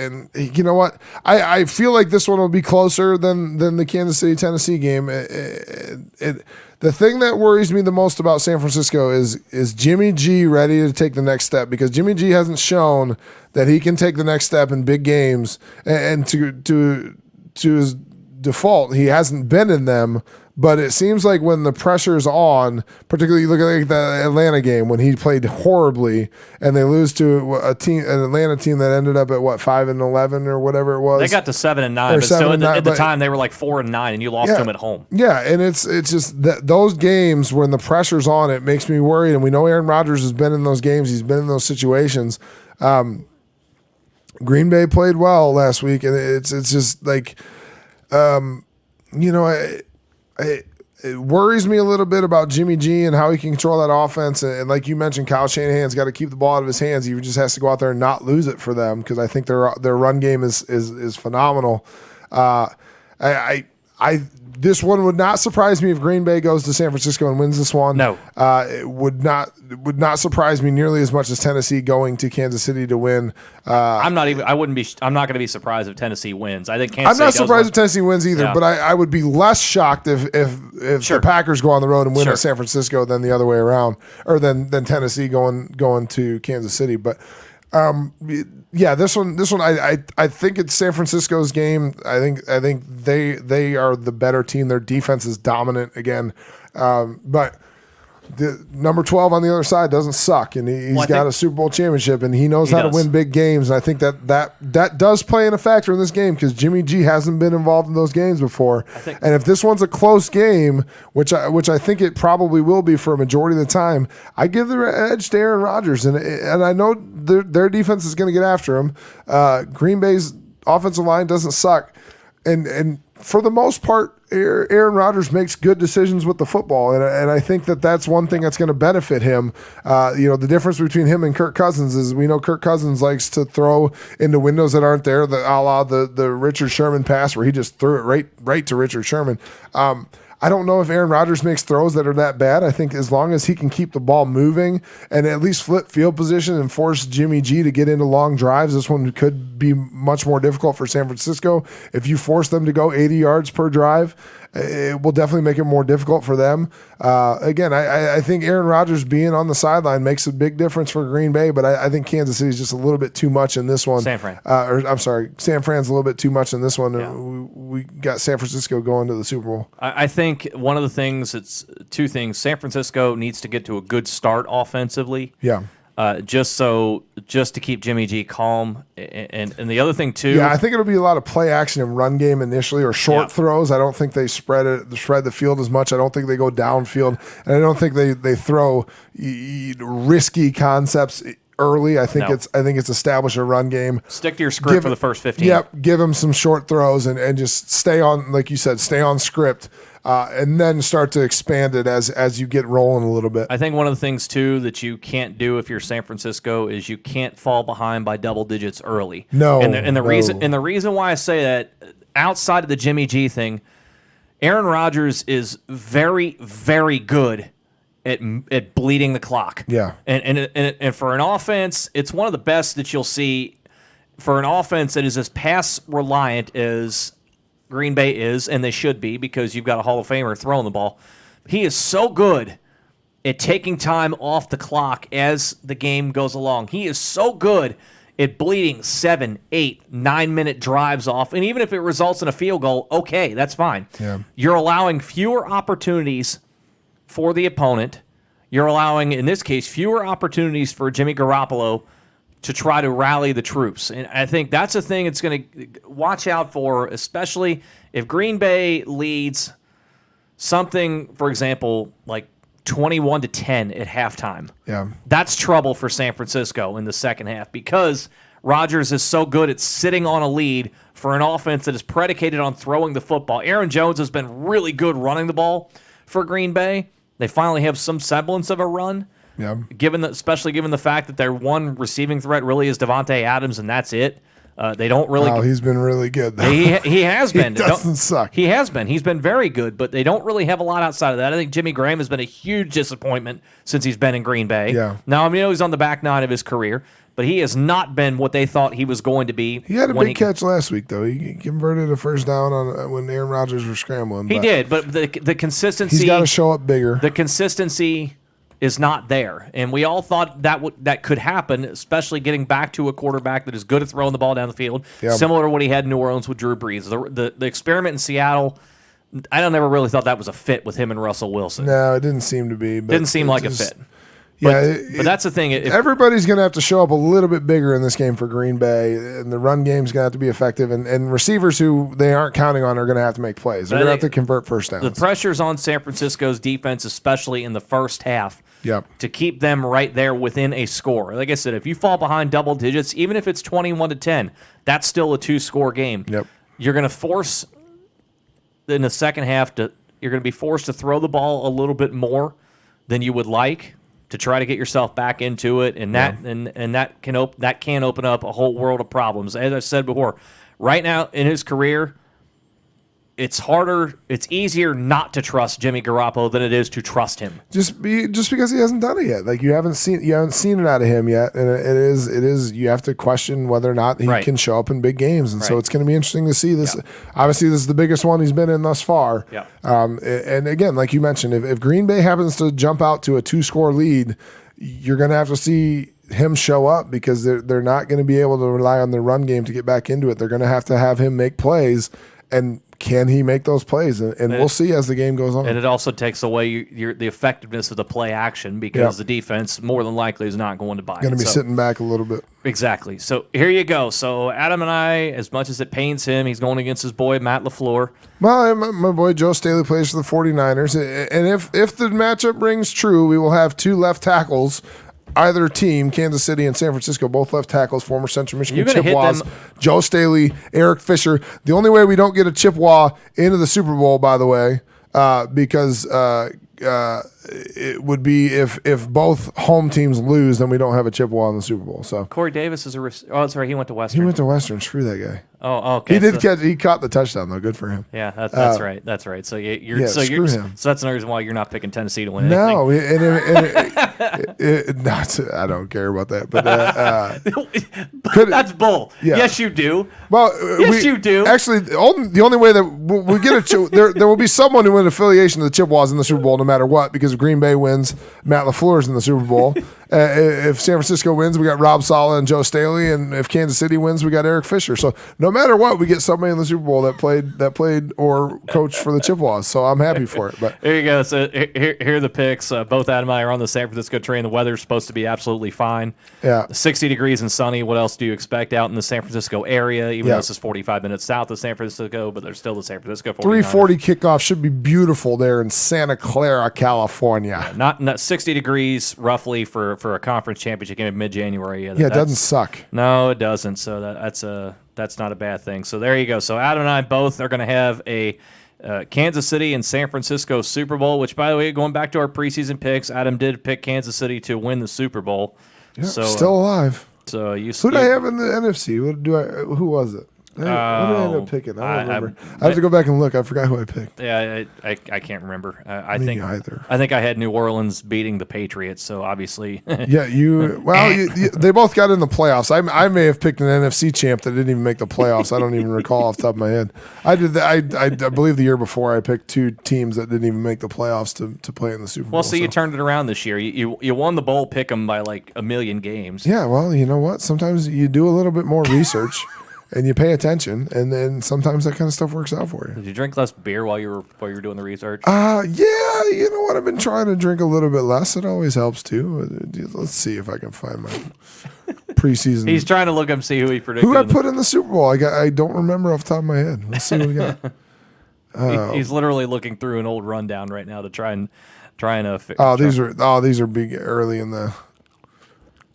and you know what? I feel like this one will be closer than the Kansas City Tennessee game. The thing that worries me the most about San Francisco is Jimmy G ready to take the next step, because Jimmy G hasn't shown that he can take the next step in big games, and to his default, he hasn't been in them. But it seems like when the pressure's on, particularly look at the Atlanta game when he played horribly and they lose to an Atlanta team that ended up at 5-11 or whatever it was. They got to 7-9, but still at the time they were like 4-9, and you lost them at home. Yeah, and it's just that those games when the pressure's on, it makes me worried. And we know Aaron Rodgers has been in those games; he's been in those situations. Green Bay played well last week, and it's just like, it worries me a little bit about Jimmy G and how he can control that offense. And like you mentioned, Kyle Shanahan's got to keep the ball out of his hands. He just has to go out there and not lose it for them, because I think their run game is phenomenal. This one would not surprise me if Green Bay goes to San Francisco and wins this one. No, it would not surprise me nearly as much as Tennessee going to Kansas City to win. I'm not going to be surprised if Tennessee wins. I think Kansas I'm not City surprised if Tennessee wins either, Yeah. but I would be less shocked if Sure. the Packers go on the road and win Sure. at San Francisco than the other way around, or than Tennessee going to Kansas City. But this one, I think it's San Francisco's game. I think they are the better team. Their defense is dominant again, but the number 12 on the other side doesn't suck, and he's got a Super Bowl championship, and he knows how to win big games. And I think that does play in a factor in this game, because Jimmy G hasn't been involved in those games before. And if this one's a close game, which I think it probably will be for a majority of the time, I give the edge to Aaron Rodgers, and I know their defense is going to get after him. Green Bay's offensive line doesn't suck, and for the most part, Aaron Rodgers makes good decisions with the football, and I think that's one thing that's going to benefit him. The difference between him and Kirk Cousins is we know Kirk Cousins likes to throw into windows that aren't there, a la the Richard Sherman pass where he just threw it right to Richard Sherman. I don't know if Aaron Rodgers makes throws that are that bad. I think as long as he can keep the ball moving and at least flip field position and force Jimmy G to get into long drives, this one could be much more difficult for San Francisco. If you force them to go 80 yards per drive, it will definitely make it more difficult for them. Again, I think Aaron Rodgers being on the sideline makes a big difference for Green Bay, but I think Kansas City is just a little bit too much in this one. San Fran. San Fran's a little bit too much in this one. Yeah. We got San Francisco going to the Super Bowl. I think one of the things, it's two things. San Francisco needs to get to a good start offensively. Yeah. Just to keep Jimmy G calm, and the other thing too. Yeah, I think it'll be a lot of play action and run game initially, or short throws. I don't think they spread the field as much. I don't think they go downfield, and I don't think they throw risky concepts early. I think it's establish a run game. Stick to your script for the first 15. Yep, give them some short throws and just stay on, like you said, stay on script. And then start to expand it as you get rolling a little bit. I think one of the things, too, that you can't do if you're San Francisco is you can't fall behind by double digits early. No. And the reason why I say that, outside of the Jimmy G thing, Aaron Rodgers is very, very good at bleeding the clock. Yeah. And for an offense, it's one of the best that you'll see for an offense that is as pass reliant as Green Bay is, and they should be, because you've got a Hall of Famer throwing the ball. He is so good at taking time off the clock as the game goes along. He is so good at bleeding 7, 8, 9-minute drives off. And even if it results in a field goal, okay, that's fine. Yeah. You're allowing fewer opportunities for the opponent. You're allowing, in this case, fewer opportunities for Jimmy Garoppolo to try to rally the troops. And I think that's a thing it's going to watch out for, especially if Green Bay leads something, for example, like 21-10 at halftime. Yeah. That's trouble for San Francisco in the second half because Rodgers is so good at sitting on a lead for an offense that is predicated on throwing the football. Aaron Jones has been really good running the ball for Green Bay. They finally have some semblance of a run. Yeah. Especially given the fact that their one receiving threat really is Devontae Adams, and that's it. They don't really. Oh, he's been really good, though. He has been. He doesn't suck. He has been. He's been very good, but they don't really have a lot outside of that. I think Jimmy Graham has been a huge disappointment since he's been in Green Bay. Yeah. Now, I mean, he's on the back nine of his career, but he has not been what they thought he was going to be. He had a big catch last week, though. He converted a first down on when Aaron Rodgers was scrambling. He did, but the consistency. He's got to show up bigger. The consistency is not there, and we all thought that could happen, especially getting back to a quarterback that is good at throwing the ball down the field, similar to what he had in New Orleans with Drew Brees. The experiment in Seattle, I never really thought that was a fit with him and Russell Wilson. No, it didn't seem to be. Didn't seem like a fit. Yeah, but that's the thing. Everybody's going to have to show up a little bit bigger in this game for Green Bay, and the run game's going to have to be effective, and receivers who they aren't counting on are going to have to make plays. They're going to have to convert first downs. The pressure's on San Francisco's defense, especially in the first half, to keep them right there within a score. Like I said, if you fall behind double digits, even if it's 21-10, that's still a 2-score game. Yep. You're going to force, in the second half, you're going to be forced to throw the ball a little bit more than you would like, to try to get yourself back into it, and that can open up a whole world of problems. As I said before, right now in his career, it's easier not to trust Jimmy Garoppolo than it is to trust him. Just because he hasn't done it yet. Like you haven't seen it out of him yet, and it is you have to question whether or not he can show up in big games, and so it's going to be interesting to see this. Obviously, this is the biggest one he's been in thus far. Yeah. And again, like you mentioned, if Green Bay happens to jump out to a 2-score lead, you're going to have to see him show up because they're not going to be able to rely on the run game to get back into it. They're going to have him make plays, and can he make those plays? And we'll see as the game goes on. And it also takes away the effectiveness of the play action because the defense more than likely is not going to buy it. Going to be sitting back a little bit. Exactly. So here you go. So Adam and I, as much as it pains him, he's going against his boy Matt LaFleur. Well, my boy Joe Staley plays for the 49ers. And if the matchup rings true, we will have 2 left tackles. Either team, Kansas City and San Francisco, both left tackles, former Central Michigan Chippewas, Joe Staley, Eric Fisher. The only way we don't get a Chippewa into the Super Bowl, by the way, because it would be if both home teams lose, then we don't have a Chippewa in the Super Bowl. So Corey Davis is sorry, he went to Western. He went to Western. Screw that guy. Oh, okay. He caught the touchdown though. Good for him. Yeah, that's right. That's right. So screw him. So that's another reason why you're not picking Tennessee to win. No, I don't care about that. But that's bull. Yeah. Yes, you do. Well, you do. Actually, the only way that we get there will be someone who in affiliation to the Chippewas in the Super Bowl, no matter what, because if Green Bay wins, Matt LaFleur's in the Super Bowl. If San Francisco wins, we got Rob Saleh and Joe Staley, and if Kansas City wins, we got Eric Fisher. So no matter what, we get somebody in the Super Bowl that played or coached for the Chippewas. So I'm happy for it. But here you go. So here are the picks. Both Adam and I are on the San Francisco train. The weather's supposed to be absolutely fine. Yeah, 60 degrees and sunny. What else do you expect out in the San Francisco area? Even though this is 45 minutes south of San Francisco, but there's still the San Francisco 49ers. 3:40 kickoff should be beautiful there in Santa Clara, California. Yeah, not 60 degrees roughly for a conference championship game in mid-January. It doesn't suck. No, it doesn't. So that's not a bad thing. So there you go. So Adam and I both are going to have a Kansas City and San Francisco Super Bowl, which, by the way, going back to our preseason picks, Adam did pick Kansas City to win the Super Bowl. Yeah, so still alive. So who did I have in the NFC? Who was it? What did I end up picking? I don't remember. I have to go back and look. I forgot who I picked. Yeah, I can't remember. I Me think either. I think I had New Orleans beating the Patriots, so obviously. Yeah, they both got in the playoffs. I may have picked an NFC champ that didn't even make the playoffs. I don't even recall off the top of my head. I did that. I believe the year before I picked two teams that didn't even make the playoffs to play in the Super Bowl. Well, so you turned it around this year. You won the bowl pick 'em by like a million games. Yeah, well, you know what? Sometimes you do a little bit more research. And you pay attention, and then sometimes that kind of stuff works out for you. Did you drink less beer while you were doing the research? Yeah, you know what? I've been trying to drink a little bit less. It always helps too. Let's see if I can find my preseason. He's trying to look up, see who he predicted. Who I put in the Super Bowl? I don't remember off the top of my head. Let's see what we got. He's literally looking through an old rundown right now to try and. These are big early in the.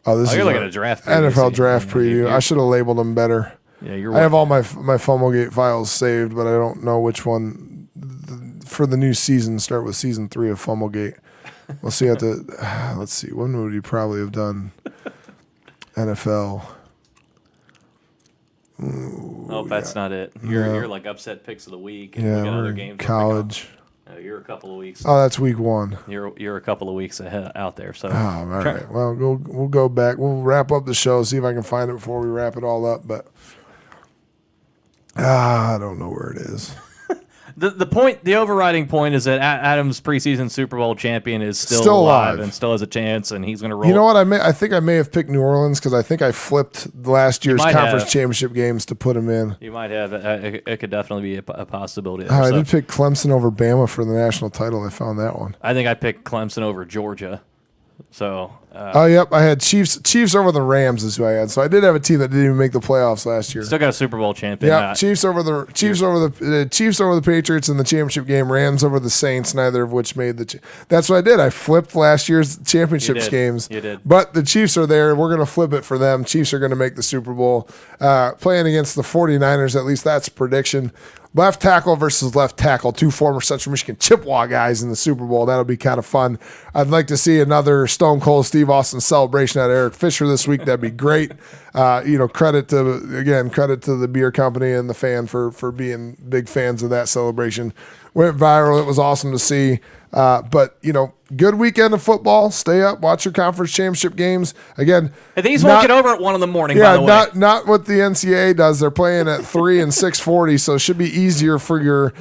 This you're is looking at a draft preview. NFL draft preview. I should have labeled them better. Yeah, I have all my Fumblegate files saved, but I don't know which one for the new season. Start with season 3 of Fumblegate. We'll see let's see. When would you probably have done NFL? Ooh, that's not it. You're like upset picks of the week. And Yeah, we got we're other in games college. You're a couple of weeks. Oh, that's week 1. You're a couple of weeks ahead out there. So. Oh, all right. Well, we'll go back. We'll wrap up the show. See if I can find it before we wrap it all up. But I don't know where it is. The overriding point is that Adam's preseason Super Bowl champion is still alive and still has a chance, and he's going to roll. You know what? I think I may have picked New Orleans because I think I flipped last year's conference championship games to put him in. You might have. It could definitely be a possibility. I did pick Clemson over Bama for the national title. I found that one. I think I picked Clemson over Georgia. So. Yep. I had Chiefs over the Rams is who I had. So I did have a team that didn't even make the playoffs last year. Still got a Super Bowl champion. Yeah. Chiefs over the Patriots in the championship game. Rams over the Saints, neither of which made the. That's what I did. I flipped last year's championships games. You did. But the Chiefs are there. We're going to flip it for them. Chiefs are going to make the Super Bowl. Playing against the 49ers, at least that's prediction. Left tackle versus left tackle, 2 former Central Michigan Chippewa guys in the Super Bowl. That'll be kind of fun. I'd like to see another Stone Cold Steve Austin celebration at Eric Fisher this week. That'd be great. Credit to the beer company and the fan for being big fans of that celebration. Went viral. It was awesome to see. But good weekend of football. Stay up, watch your conference championship games. Again, these won't get over at 1 a.m. by the way. not what the NCAA does. They're playing at 3 and 6:40, so it should be easier for your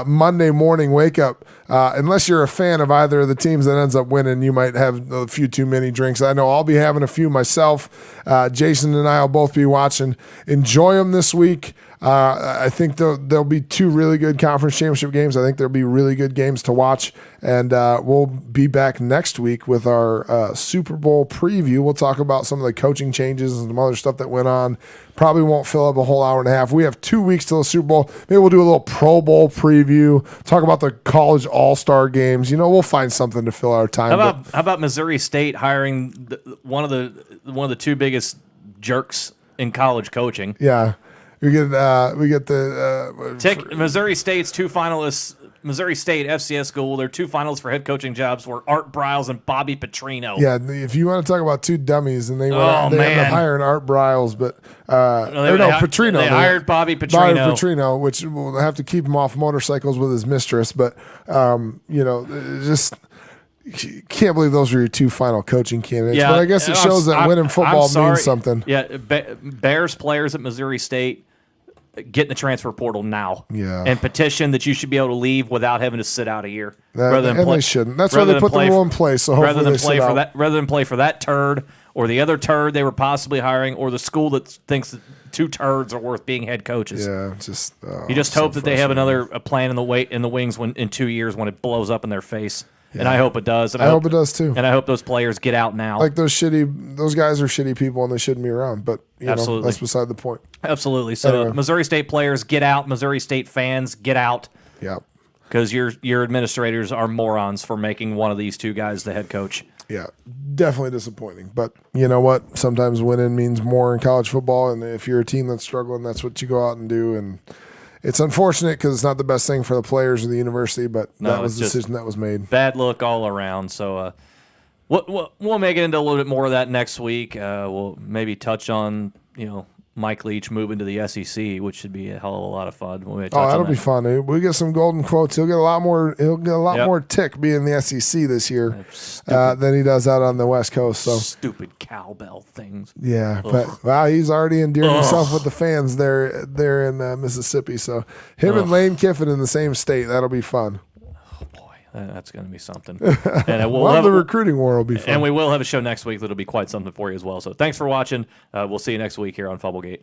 Monday morning wake up. Unless you're a fan of either of the teams that ends up winning, you might have a few too many drinks. I know I'll be having a few myself. Jason and I will both be watching. Enjoy them this week. I think there'll be 2 really good conference championship games. I think there'll be really good games to watch. And we'll be back next week with our Super Bowl preview. We'll talk about some of the coaching changes and some other stuff that went on. Probably won't fill up a whole hour and a half. We have 2 weeks till the Super Bowl. Maybe we'll do a little Pro Bowl preview, talk about the college all-star games. We'll find something to fill our time. How about Missouri State hiring one of the 2 biggest jerks in college coaching? Yeah. We get Missouri State's 2 finalists. Missouri State FCS school. Their 2 finalists for head coaching jobs were Art Briles and Bobby Petrino. Yeah, if you want to talk about 2 dummies, and they ended up hiring Art Briles, but Petrino. They hired Bobby Petrino. Bobby Petrino, which will have to keep him off motorcycles with his mistress. But just. Can't believe those were your 2 final coaching candidates. Yeah, but I guess it shows that winning football means something. Yeah, Bears players at Missouri State get in the transfer portal now. Yeah. And petition that you should be able to leave without having to sit out a year. They shouldn't. That's why they put the rule in place. So hopefully rather than play for that turd or the other turd they were possibly hiring or the school that thinks that 2 turds are worth being head coaches. Yeah, you just hope that they have another plan in the wings in 2 years when it blows up in their face. Yeah. And I hope it does. And I hope it does too. And I hope those players get out now. Like those guys are shitty people and they shouldn't be around. But Absolutely. That's beside the point. Absolutely. So anyway. Missouri State players get out. Missouri State fans get out. Yeah. Because your administrators are morons for making one of these 2 guys the head coach. Yeah, definitely disappointing. But you know what? Sometimes winning means more in college football. And if you're a team that's struggling, that's what you go out and do. And it's unfortunate because it's not the best thing for the players or the university, but that was the decision that was made. Bad look all around. So we'll make it into a little bit more of that next week. We'll maybe touch on Mike Leach moving to the SEC, which should be a hell of a lot of fun. That'll be fun. We get some golden quotes. He'll get a lot more. He'll get a lot more tick being in the SEC this year than he does out on the West Coast. So stupid cowbell things. Yeah, but he's already endeared himself with the fans there in Mississippi. So him and Lane Kiffin in the same state. That'll be fun. That's going to be something. And the recruiting war will be fun. And we will have a show next week that'll be quite something for you as well. So thanks for watching. We'll see you next week here on Fumblegate.